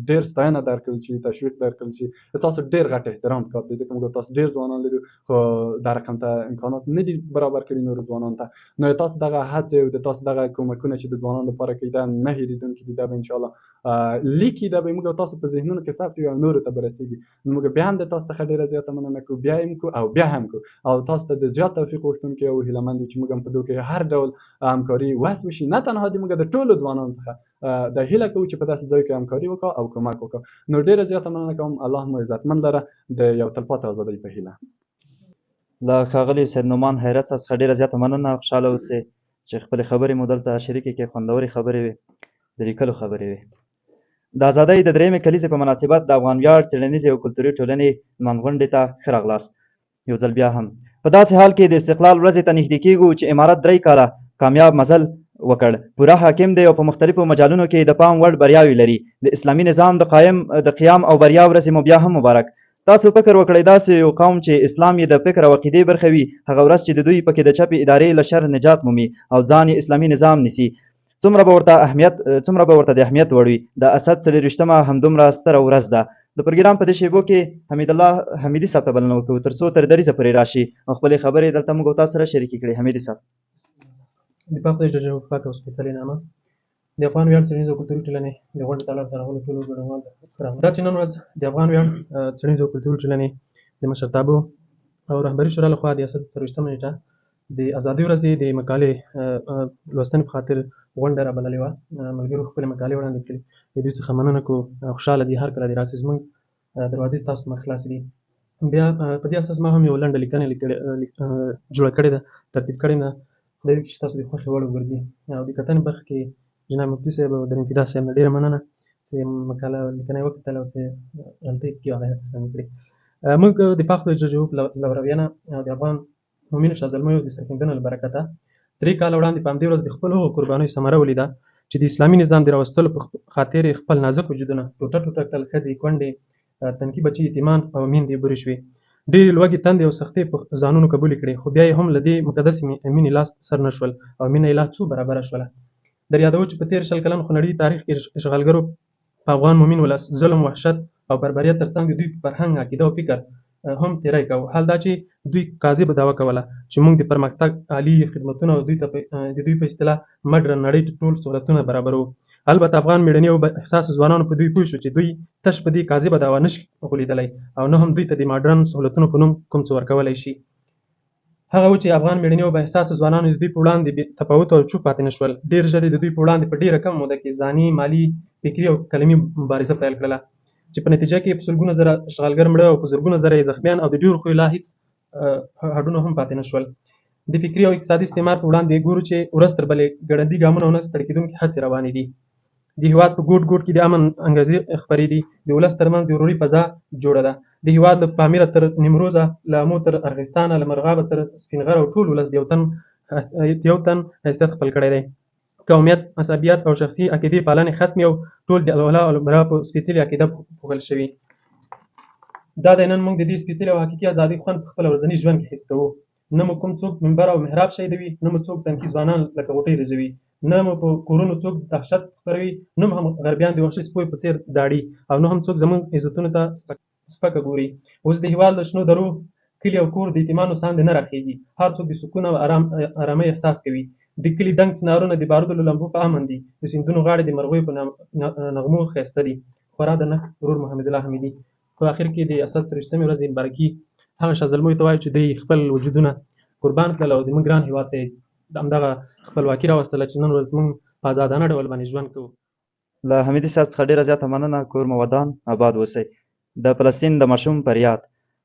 ډېر ستاینه درکړل شي، تشویق درکړل شي. د تاسو ډېر غټ احترام پکار دی، ځکه موږ تاسو ډېر ځوانان لرو خو دا رقم ته امکانات نه دي برابر کړي نورو ځوانانو ته. نو تاسو دغه هڅې او د تاسو دغه کومکونه چې د ځوانانو لپاره کوي دا نه هېرېدونکي دي. دا به انشاءالله لیکي، دا به موږ تاسو په ذهنونو کې ثبت وي او نورو ته به رسېږي. نو موږ بیا هم د تاسو څخه ډېره زیاته مننه کوو، بیا هم کوو او بیا هم کوو او تاسو ته د زیات توفیق غوښتونکي او هیله مند یو چې موږ هم په دغو کې هر ډول همکاري وس وشي. نه تنها د موږ د ټولو ځوانانو څخه دا هیله کوو چې په داسې ځایو کې همکاري وکړو او کومک وکړو. نو ډېره زیاته مننه کوم. الله مو عزتمند لره د یو تلپاتې ازادۍ په هیله. له ښاغلي سید نعمان حیرت صاحب څخه ډېره زیاته مننه. خوشحاله اوسئ چې خپلې خبرې مو دلته شریکې کړې. خوندورې خبرې وې، د لیکلو خبرې وې. د ازادۍ د 3مې کلیزې په مناسبت د افغان ویاړ څېړنیزې او کلتوري ټولنې لمانځغونډې ته ښه راغلاست. یو ځل بیا هم په داسې حال کې د استقلال ورځې ته نږدې کېږو چې امارت 3 کاله کامیاب مزل وکړ، پوره حاکم دی او په مختلفو مجالونو کې د پام وړ بریاوې لري. د اسلامي نظام د قیام او بریا ورځې مو بیا هم مبارک. تاسو فکر وکړئ داسې یو قوم چې اسلام یې د فکر او عقیدې برخه وي، هغه ورځ چې د دوی پکې د چپې ادارې له شر نجات مومي او ځان یې اسلامي نظام نیسي، څومره به ورته د اهمیت وړ وي. د اسد 44مه همدومره ستره ورځ ده. د پروګرام په دې شیبو کې حمیدي صاحب ته بلنه وکړو تر څو تر دریځه پورې راشي او خپلې خبرې دلته موږ تاسو سره شریکې کړي. حمیدي صاحب. د پاک خدای جل جلاله پاک او سپېڅلې نامه د افغان ویاړ څېړنیز او کلتوري ټولنې د غونډې ته راغلو ټولو ګډونوالو ته دا چې نن ورځ د افغان ویاړ څېړنیز او کلتوري ټولنې د مشرتابه او رهبري شورا لخوا د ریاست 24مه نېټه د ازادۍ ورځې د مقالې لوستنې په خاطر غونډه رابللې وه. ملګرو خپلې مقالې وړاندې کړې. د دوی څخه مننه کوو. خوشحاله دي، هر کله دې راسئ، زموږ دروازې تاسو ته مخ خلاصې دي. بیا په دې اساس ما هم یوه لنډه لیکنه جوړه کړې ده، ترتیب کړې ده. خدای وکړي چې تاسو د خوښې وړ وګرځي. او د کتنې برخه کې جناب مفتي صاحب او دریم فدا صاحب نه ډېره مننه چې مقاله لیکنه یې وکتله او څه غلطۍ پکې هغه سمې کړې. موږ د پښتو جوجو لورویانه او د افغان مومنو شاه زلمیو د سرښندنو له برکته 3 کاله وړاندې په همدې ورځ د خپلو قربانیو ثمره ولیده چې د اسلامي نظام د راوستلو په خاطر یې خپل نازک وجودونه ټوټه ټوټه کړل. ښځې، کونډې، تنکي بچي، یتیمان او میندې بورې شوې. ډېرې لوږې، تندې او سختۍ په ځانونو قبولې کړې، خو بیا یې هم له دې مقدسې مینې لاس سر نه شول او مینه یې لا څو برابره شوله. در یادوو چې په تېر 100 کلن خونړي تاریخ کې اشغالګرو په افغان مومن ولس ظلم، وحشت او بربریت ترڅنګ د دوی په فرهنګ، عقیده او فکر هم تیری کوو. حال دا چې دوی کاذبه دعوه کوله چې موږ د پرمختګ عالي خدمتونه او د دوی په اصطلاح مډرن نړۍ ټول سهولتونه برابروو. البته افغان مېړني او احساسو ځوانانو په دوی پوه شو چې دوی تش په دې کاذبه دعوه نشي غولېدلی او نه هم دوی ته د ماډرن سهولتونو په نوم کوم څه ورکولی شي. هغه و چې افغان مېړني او بااحساسه ځوانانو د دوی په وړاندې بې تفاوت او چوپ پاتې نه شول. ډېر ژر د دوی په وړاندې په ډېره کمه موده کې ځاني، مالي، فکري او قلمي مبارزه پیل کړله چې په نتیجه کې په سلګونه زره اشغالګر مړه او په زرګونه زره یې زخمیان او د ډېرو خو لا هېڅ هډونه هم پاتې نه شول. د فکري او اقتصادي استعمار په وړاندې ګورو چې ورځ تر بلې ګړندي ګامونه او نه ستړي کېدونکې هڅې روانې دي. د هېواد په ګوټ ګوټ کې د امن انګازې خپرې دي. د ولس ترمنځ د ورورۍ فضا جوړه ده. د هېواد له پامیره تر نیمروزه، له امو تر ارغستانه، له مرغابه تر سپین غر او ټول ولس د یو تن حیثیت خپل کړی دی. قومیت، عصبیت او شخصي عقیدې پالنې ختمې او ټول د الولا او البرا په سپېڅلې عقیده پوښل شوي. دا دی نن موږ د دې سپېڅلې او حقیقي ازادۍ خوند په خپل ورځني ژوند کې حس کوو. نه مو کوم څوک منبر او محراب شهیدوي، نه مو څوک تنکي ځوانان لکه غوټۍ رژوي، نه مو په کورونو څوک دهشت خپروي، نه هم غربیان د وحشي سپیو په څېر داړي او نه هم څوک زموږ عزتونو ته سپکه ګوري. اوس د هېواد له شنو درو، کلي او کور د یتیمانو ساندې نه راخېږي. هر څوک د سکون او ارامۍ احساس کوي. د کلي دنګ څنارونه د بارودو له لمبو په امن دي. د سیندونو غاړې د مرغیو په نغمو ښایسته دي. خورا درنښت ورور محمد الله حمیدي. په آخر کې د اسد 43مې ورځې مبارکي هغه شاه زلمیو ته وایو چې دوی خپل وجودونه قربان کړل او زموږ ګران هېواد ته یې همدغه خپلواکي راوستله چې نن ورځ موږ په ازادانه ډول باندې ژوند کوو. له حمیدي صاحب څخه ډېره زیاته مننه. کور مو ودان، آباد اوسئ. د فلسطین د ماشوم فریاد: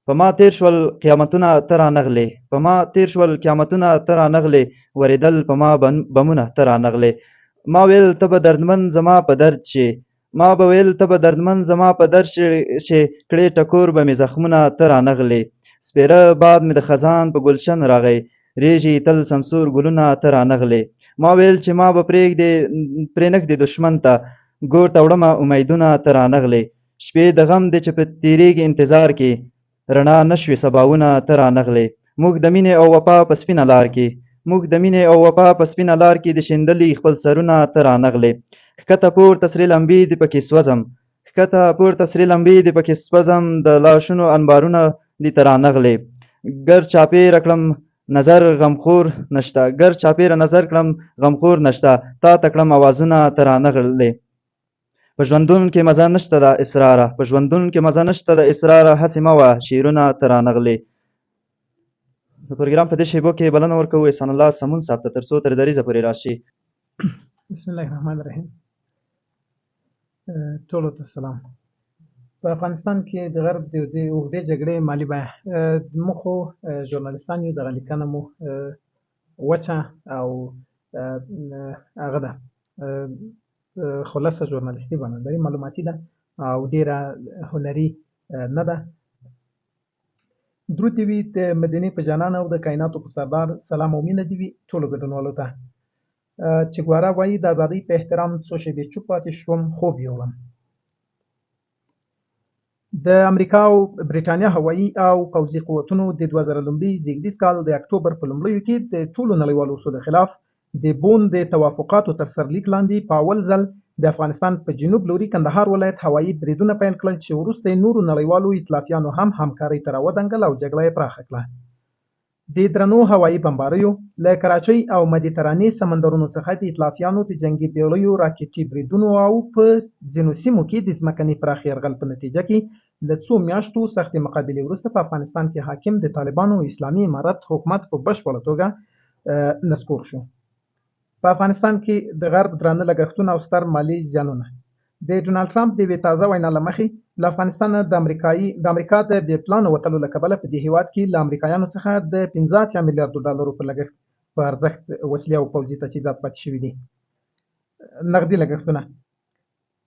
په ما تیر شول قیامتونه ته رانغلې، په ما تیر شول قیامتونه ته رانغلې، ورېدل په ما بمونه ته رانغلې. ما ویل ته به دردمن زما په درد شي، ما به ویل ته به دردمن زما په درد شي، کړې ټکور به مې زخمونه ته رانغلې. سپېره باد مې د خزان په ګلشن راغی، ریژې تل سمسور ګلونه ته رانغلې. ما ویل چې ما به پرېنږدې دښمن ته، ګور ته وړمه امیدونه ته رانغلې. شپې د غم دې چې په تېرېږي انتظار کې، رڼا نه شوې سباونه ته رانغلې. موږ د مینې او وفا په سپینه لار کې، موږ د مینې او وفا په سپینه لار کې د شیندلي خپل سرونه ته رانغلې. ښکته پورته سرې لمبې دې پکې سوځم، ښکته پورته سرې لمبې دې پکې سوځم، د لاشونو انبارونه دې ته رانغلې. ګر چاپېره کړم نظر غمخور نشته، ګر چاپېره نظر کړم غمخور نشته، تا ته کړم اوازونه ته رانغلې. په ژوندون کې مزه نشته د اسراره، په ژوندون کې مزه نشته د اسراره، هسې مه وه شعرونه ته رانغلې. د پروګرام په دې شیبو کې بلنه ورکوو احسان الله سمون صاحب ته، تر څو تر دریځه پورې راشي. بسم الله الرحمن الرحیم. ټولو ته سلام. په افغانستان کې د غرب د اوږدې جګړې مالي بیه موږ خو ژورنالیستان یو، دغه لیکنه مو وچه او هغه ده خلاصه ژورنالیستي بڼه لري، معلوماتي ده او ډېره هنري نه ده. درود دې وي د مدینې په جانان او د کائناتو په سردار، سلام او مینه دې وي ټولو ګډونوالو ته. چې ګواره وایي د ازادۍ په احترام څو شېبې چوپ پاتې شوم، خوب یوړم. د امریکا او برېټانیا هوایي او پوځي قوتونو د 2000 زېږدیز کال د اکتوبر په لومړیو کې د ټولو نړیوالو اصولو خلاف د بون د توافقاتو تر سرلیک لاندې په اول ځل د افغانستان په جنوب لوري کندهار ولایت هوایي بریدونه پیل کړل چې وروسته یې نورو نړیوالو ائتلافیانو هم همکارۍ ته راودنګل او جګړه یې پراخه کړه. د درنو هوایي بمباریو له کراچۍ او مدیترانې سمندرونو څخه د ائتلافیانو د جنګي بېړیو راکټي بریدونو او په ځینو سیمو کې د ځمکني پراخ یرغل په نتیجه کې له څو میاشتو سختې مقابلې وروسته په افغانستان کې حاکم د طالبانو اسلامي امارت حکومت په بشپړه توګه نسکور شو. په افغانستان کې د غرب درانه لګښتونه او ستر مالي زیانونه. د ډونالډ ټرمپ د یوې تازه وینا له مخې له افغانستانه د امریکا د بې پلانه وتلو له کبله په دې هیواد کې له امریکایانو څخه د 15 میلیارډو ډالرو په لګښت په ارزښت وسلې او پوځي تجهیزات پاتې شوي دي. نقدي لګښتونه.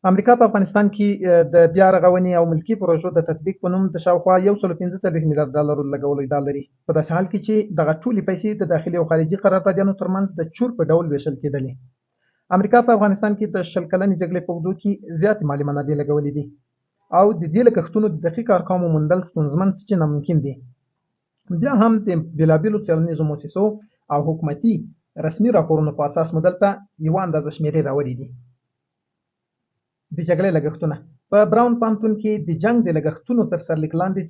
امریکا په افغانستان کې د بیا رغونې او ملکي پروژو د تطبیق په نوم د شاوخوا 145 میلیارډ ډالرو لګولو ادعا لري، په داسې حال کې چې دغه ټولې پیسې د داخلي او خارجي قراردادیانو ترمنځ د چور په ډول ویشل کېدلې. امریکا په افغانستان کې د 20 کلنې جګړې په اوږدو کې زیاتې مالي منابع لګولې دي او د دې لګښتونو د دقیق ارقامو موندل ستونزمن څه چې ناممکن دي. بیا هم د بېلابېلو څېړنیزو مؤسسو او حکومتي رسمي راپورونو په اساس مو دلته یوه اندازه شمېرې راوړي دي. د جګړې لګښتونه. په براون پوهنتون کې د جنګ د لګښتونو تر سرلیک لاندې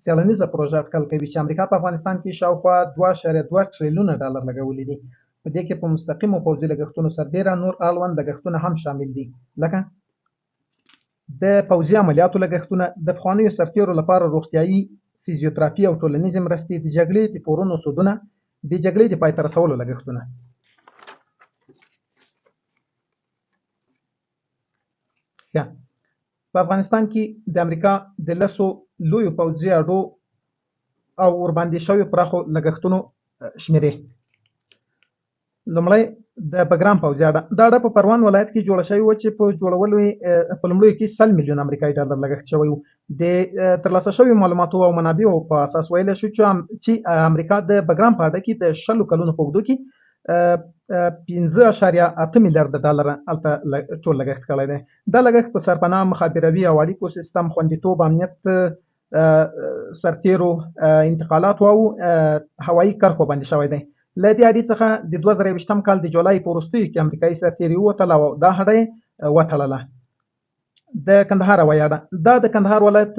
څېړنیزه پروژه اټکل کوي چې امریکا په افغانستان کې شاوخوا 2.2 ټریلیونه ډالر لګولي دي. په دې کې په مستقیمو پوځي لګښتونو سربیره نور اړوند لګښتونه هم شامل دي، لکه د پوځي عملیاتو لګښتونه، د پخوانیو سرتیرو لپاره روغتیایي، فزیوتراپي او ټولنیزې مرستې، د جګړې د پورونو سودونه، د جګړې د پای ته رسولو لګښتونه. په افغانستان کې د امریکا د 10 لویو پوځي اډو او ورباندې شویو پراخو لګښتونو شمېرې. لومړی د بګرام پوځي اډه. دا اډه په پروان ولایت کې جوړه شوې وه چې په جوړولو یې په لومړیو کې 100 میلیون امریکایي ډالر لګښت شوی و. د ترلاسه شویو معلوماتو او منابعو په اساس ویلی شو چې امریکا د بګرام په اډه کې د 20 کلونو په اوږدو کې 15.8 میلیارډ ډالر هلته ټول لګښت کړی دی. دا لګښت په سرپناه، مخابروي او اړیکو سیستم، خوندیتوب، امنیت، سرتیرو، انتقالاتو او هوایي کرښو باندې شوی دی. له دې اډې څخه د 2020 کال د جولای په وروستیو کې امریکایي سرتیري ووتل او دا اډه یې وتړله. د کندهار هوایي اډه. دا د کندهار ولایت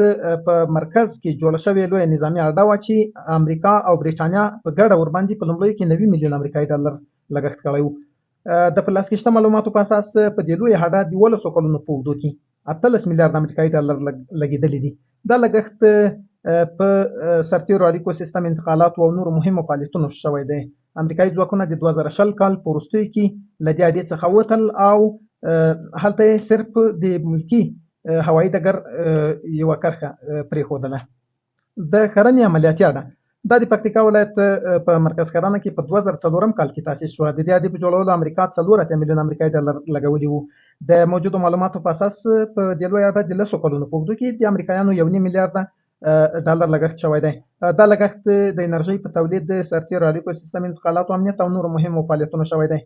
په مرکز کې جوړه شوې لویه نظامي اډه وه چې امریکا او برېټانیا په ګډه ورباندې په لومړیو کې 90 میلیون امریکایي ډالر لګښت کړی و. د په لاس کې شته معلوماتو په اساس په دې لویه اډه د 12 کلونو په اوږدو کې 18 میلیارډ امریکایي ډالر لګېدلي دي. دا لګښت په سرتیرو، اړیکو سیستم، انتقالاتو او نورو مهمو فعالیتونو شوی دی. امریکایي ځواکونه د 2020 کال په وروستیو کې له دې اډې څخه ووتل او هلته یې صرف د ملکي هوایي ډګر یوه کرښه پرېښودله. د کرنې عملیاتي اډه. دا د پکتیکا ولایت په مرکز کرانه کې په 2004 کال کې تاسیس شوه. د دې اډې په جوړولو امریکا 4 میلیون امریکایي ډالر لګولي وو. د موجودو معلوماتو په اساس په دې لویه اډه د 10 کلونو په اوږدو کې د امریکایانو 1.5 میلیارډ ډالر لګښت شوی دی. دا لګښت د انرژۍ په تولید، د سرتیرو، اړیکو سیستم، انتقالاتو، امنیت او نورو مهمو فعالیتونو شوی دی.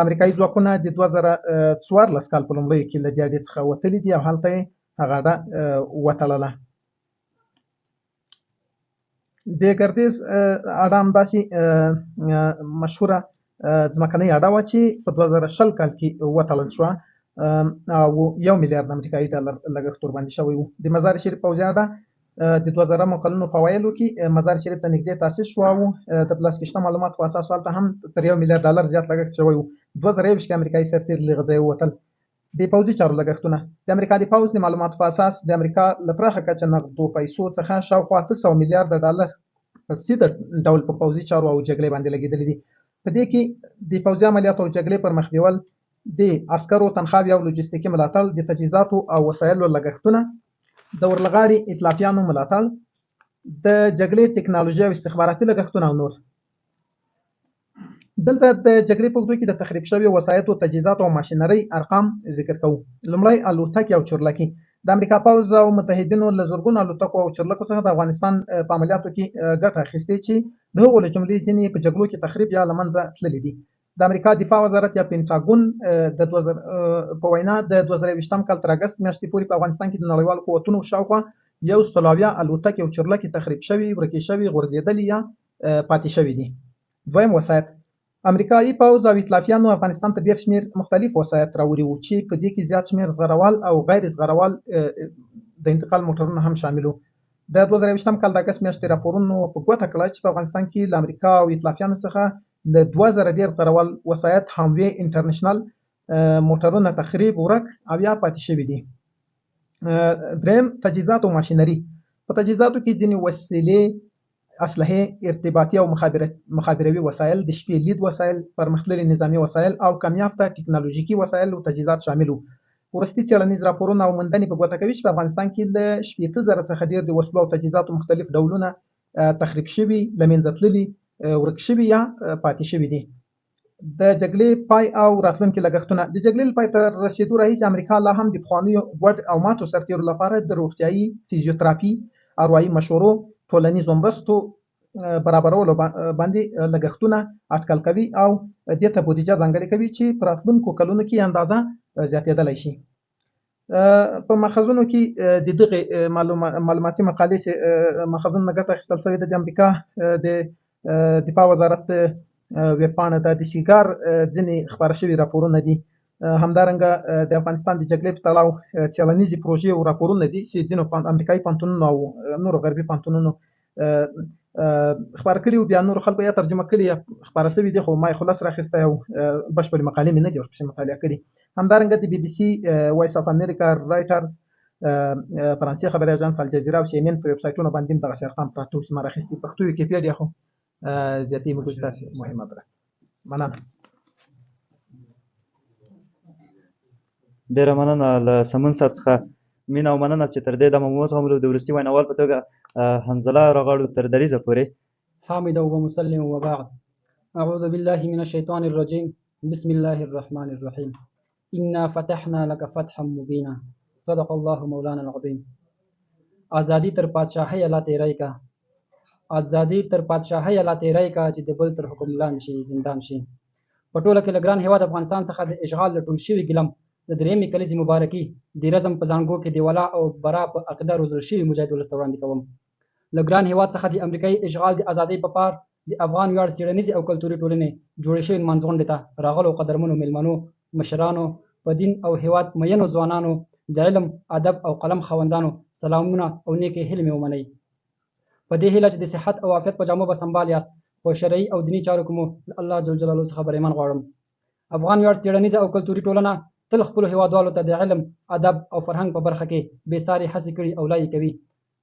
امریکایي ځواکونه د 2014 کال په لومړیو کې له دې اډې څخه وتلي دي او هلته یې هغه اډه وتړله. د ګردیز اډه همداسې مشهوره ځمکنۍ اډه وه چې په 2020 کال کې وتړل شوه او 1 میلیارډ امریکایي ډالر لګښت ورباندې شوی و. د مزار شریف پوځي اډه د 2000 کلونو په اوایلو کې مزار شریف ته نږدې تاسیس شوه او د په لاس کې شته معلوماتو په اساس هلته هم تر 1 میلیارډ ډالر زیات لګښت شوی و. 2021 کې امریکایي سرتیري له غځایه ووتل. د پوځي چارو لګښتونه. د امریکا د پوځ د معلوماتو په اساس د امریکا له پراخه کچه نقدو پیسو څخه شاوخوا 800 میلیارډ ډالر په سیده ډول په پوځي چارو او جګړې باندې لګېدلي دي. په دې کې د پوځي عملیاتو او جګړې پر مخ بیول، د عسکرو تنخواوې او لوجستیکي ملاتړ، د تجهیزاتو او وسایلو لګښتونه، د ورلغاړي ائتلافیانو ملاتړ، د جګړې ټکنالوژي او استخباراتي لګښتونه او نور. دلته د جګړې په اوږدو کې د تخریب شویو وسایطو، تجهیزاتو او ماشینرۍ ارقام ذکر کوو. لومړی الوتکې او چورلکې. د امریکا پوځ او متحدینو له زرګونو الوتکو او چورلکو څخه د افغانستان په عملیاتو کې ګټه اخیستې چې د هغو له جملې ځینې په جګړو کې تخریب یا له منځه تللي دي. د امریکا دفاع وزارت یا پینټاګون په وینا د 2020 کال تر اګست میاشتې پورې په افغانستان کې د نړیوالو قوتونو شاوخوا 170 الوتکې او چورلکې تخریب شوي، ورکې شوي، غورځېدلي یا پاتې شوي دي. دویم وسایط. امریکایي پوځ او ائتلافیانو افغانستان ته ډېر شمېر مختلف وسایط راوړي وو چې په دې کې زیات شمېر زغروال او غیر زغروال د انتقال موټرونه هم شامل وو. د 2020 کال د اګست میاشتې راپورونو په ګوته کړه چې په افغانستان کې له امریکا او ائتلافیانو څخه له 2000 ډېر زغروال وسایط، هاموی انټرنیشنل موټرونه تخریب، ورک او یا پاتې شوي دي. دریم تجهیزات او ماشینري. په تجهیزاتو کې ځینې وسیلې اسلحې، ارتباطي او مخابروي وسایل، د شپې لید وسایل، پرمختللي نظامي وسایل او کم یافته ټکنالوژیکي وسایل او تجهیزات شامل وو. وروستي څېړنیز راپورونه او موندنې په ګوته کوي چې په افغانستان کې له 80,000 څخه ډېر د وسلو او تجهیزاتو مختلف ډولونه تخریب شوي، له منځه تللي، ورک شوي یا پاتې شوي دي. د جګړې پای او راتلونکي لګښتونه. د جګړې له پای ته رسېدو راهیسې امریکا لا هم د پخوانیو ګډ او ماتو سرتېرو لپاره د روغتیایي، فزیوتراپي، اروايي مشورو، ټولنیزو مرستو برابرولو باندې لګښتونه اټکل کوي او دې ته بودیجه ځانګړې کوي چې په راتلونکو کلونو کې اندازه زیاتېدلی شي. په ماخذونو کې د دغې معلوماتي مقالې ماخذونو نه ګټه اخیستل شوې ده. د امریکا د دفاع وزارت ویب پاڼه ده، د سیګار ځینې خپاره شوي راپورونه دي. همدارنګه د افغانستان د جګړې په تړاو څېړنیزې پروژې او راپورونه دي چې ځینو امریکایي پوهنتونونو او نورو غربي پوهنتونونو خپاره کړي او بیا نورو خلکو یا ترجمه کړي یا خپاره شوي دي، خو ما یې خلاص راخیستی او بشپړې مقالې مې نه دي ورپسې مطالعه کړي. همدارنګه د بي بي سي، وایس اف امریکا، رایټرز، فرانسې خبري اژانس، الجزیره او CNN په ویب سایټونو باندې هم دغسې ارقام پراته وو چې ما راخیستي. پښتو ویکیپیډیا خو زیاتې موږ تاسې مهمه درسته. مننه. ډېره مننه له سمون صاحب څخه مینه او مننه چې تر دې دمه مو وزغملو. د وروستي ویناوال په توګه حنظله راغاړو تر دریځه پورې. حامدا ومسلم وبعد. اعوذ بالله من الشیطان الرجیم. بسم الله الرحمن الرحیم. انا فتحنا لك فتحا مبینا. صدق الله مولانا العظیم. آزادی تر پادشاهی الله تیری کا، آزادی تر پادشاهی الله تیری کا چې د بل تر حکم لاندې شي، زندان شي. په ټوله کې له ګران هېواد افغانستان څخه د اشغال له ټول شوي ګلم د درېیمې کلیزې مبارکي د رزم په زانګو کې د ولا او برا په عقیده روزل شوي مجاهد ولس ته وړاندې کوم. له ګران هېواد څخه د امریکایي اشغال د ازادۍ په پار د افغان ویاړ څېړنیزې او کلتوري ټولنې جوړې شوې لمانځغونډې ته راغلو قدرمنو مېلمنو، مشرانو، په دین او هېواد مینو ځوانانو، د علم، ادب او قلم خاوندانو سلامونه او نیکې هیلې مې ومنئ. په دې هیله چې د صحت او عافیت په جامو به سمبال یاست. په شرعي او دیني چارو کې مو الله جل جلاله څخه بریمن غواړم. افغان ویاړ څېړنیزه او کلتوري ټولنه تل خپلو هېوادوالو ته د علم، ادب او فرهنګ په برخه کې بې ساري هڅې کړي او لا یې کوي.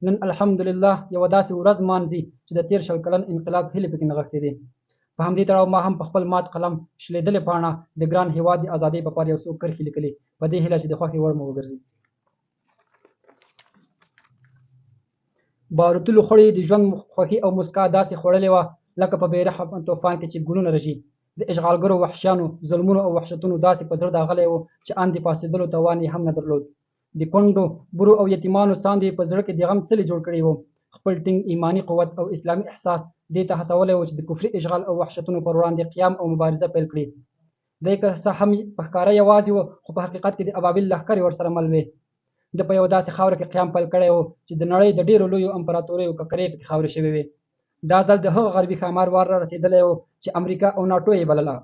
نن الحمدلله یوه داسې ورځ مانځي چې د تېر شل کلن انقلاب هیلې پکې نغښتې دي. په همدې تړاو ما هم په خپل مات قلم شلېدلې پاڼه د ګران هېواد د ازادۍ په پار یو څو کرښې لیکلي، په دې هیله چې د خوښې وړ مو وګرځي. باروتلو خوړې د ژوند خوښي او مسکا داسې خوړلې وه لکه په بېرحمه طوفان کې چې ګلونه رژي. د اشغالګرو وحشیانو ظلمونو او وحشتونو داسې په زړه داغلی و چې ان د پاڅېدلو توان یې هم نه درلود. د کونډو، برو او یتیمانو ساندو یې په زړه کې د غم څلې جوړ کړي وو. خپل ټینګ ایماني قوت او اسلامي احساس دې ته هڅولی و چې د کفري اشغال او وحشتونو پر وړاندې قیام او مبارزه پیل کړي. دی که څه هم په ښکاره یوازې و، خو په حقیقت کې د ابابیل لښکرې ورسره مل وې. د په یوه داسې خاوره کې قیام پیل کړی و چې د نړۍ د ډېرو لویو امپراتوریو ککرې پکې خاورې شوې وې. دا ځل د هغه غربي ښامار وار را رسېدلی و چې امریکا او ناټو یې بلله.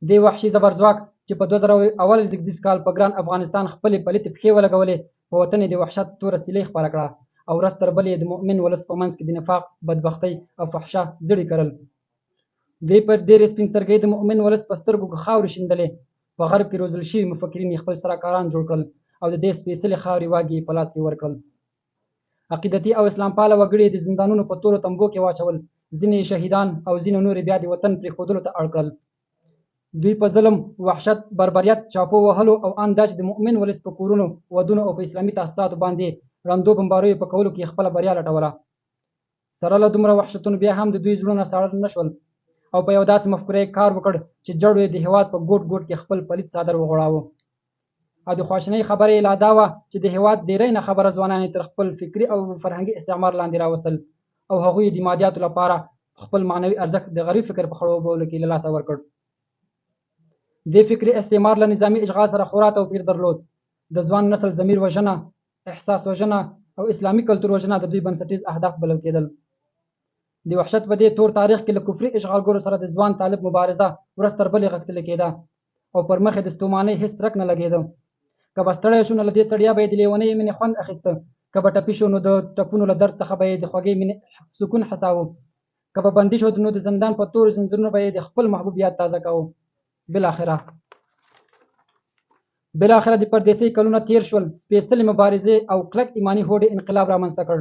دې وحشي زبرځواک چې په 2001 زېږدیز کال په ګران افغانستان خپلې پلیتې پښې ولګولې، په وطن یې د وحشت توره سیلۍ خپاره کړه او ورځ تر بلې د مؤمن ولس په منځ کې د نفاق، بدبختۍ او فحشا زړي کرل. دوی پر ډېرې سپین سترګۍ د مؤمن ولس په سترګو کې خاورې شیندلې. په غرب کې روزل شوي مفکرین یې خپل سراکاران جوړ کړل او د دې سپېڅلې خاورې واګې په لاس کې ورکړل. عقیدتي او اسلام پاله وګړي د زندانونو په تورو تمبو کې واچول، ځینې شهیدان او ځینې نور بیا د وطن پرېښودلو ته اړ کړل. دوی په ظلم، وحشت، بربریت، چاپو وهلو او ان دا چې د مؤمن ولس په کورونو، ودونو او په اسلامي تاسیساتو باندې ړندو بمباریو په کولو کې خپله بریا لټوله. سره له دومره وحشتونو بیا هم د دوی زړونه ساړه نه شول او په یو داسې مفکوره کار وکړ چې جړو یې د هېواد په ګوټ ګوټ کې خپل پلیت څادر وغوړاوه. او د خواشینۍ خبره یې لا دا وه چې د هېواد ډېری ناخبره ځوانان یې تر خپل فکري او فرهنګي استعمار لاندې راوستل او هغوی د مادیاتو لپاره خپل معنوي ارزښت د غریب فکر په خړوبولو کې له لاسه ورکړ. دې فکري استعمار له نظامي اشغال سره خورا توپیر درلود. د ځوان نسل ضمیر وژنه، احساس وژنه او اسلامي کلتور وژنه د دوی بنسټیز اهداف بلل کېدل. د وحشت په دې تور تاریخ کې له کفري اشغالګرو سره د ځوان طالب مبارزه ورځ تر بلې غښتلې کېده او پر مخ یې د ستومانۍ هېڅ څرک نه لګېده. که به ستړی شو نو له دې ستړیا به یې د لیونۍ مینې خوند اخیسته، که به ټپي شو نو د ټپونو له درد څخه به یې د خوږې مینې سکون حساوه، که به بندي شو نو د زندان په تورو زنځیرونو به یې د خپل محبوب یاد تازه کوه. بالاخره د پردیسۍ کلونه تیر شول، سپېڅلې مبارزې او کلک ایماني هوډ انقلاب رامنځته کړ.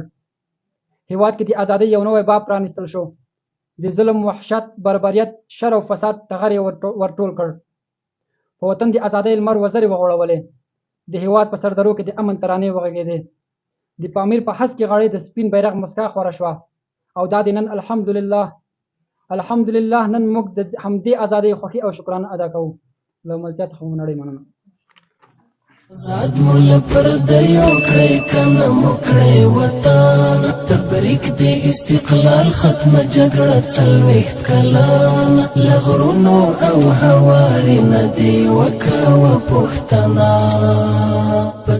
هیواد کې د ازادۍ یو نوی باب پرانیستل شو. د ظلم، وحشت، بربریت، شر او فساد ټغر یې ورټول کړ. په وطن د ازادۍ لمر وزرې وغوړولې. د هیواد په سردرو کې د امن ترانې وغږېدې. د پامیر په هسک کې غاړې د سپین بیرغ مسکا خوره شوه. او دا د نن الحمدلله نن موږ د همدې ازادۍ خوښي او شکرانه ادا کوو. له ملتیا څخه مو نړۍ مننه. زاد مولا پردیو کړی کنه مکړی وطن تبریک دی استقلال ختم جګړه 40 کلان لغرونو او هواري ندی وکاوه پښتنا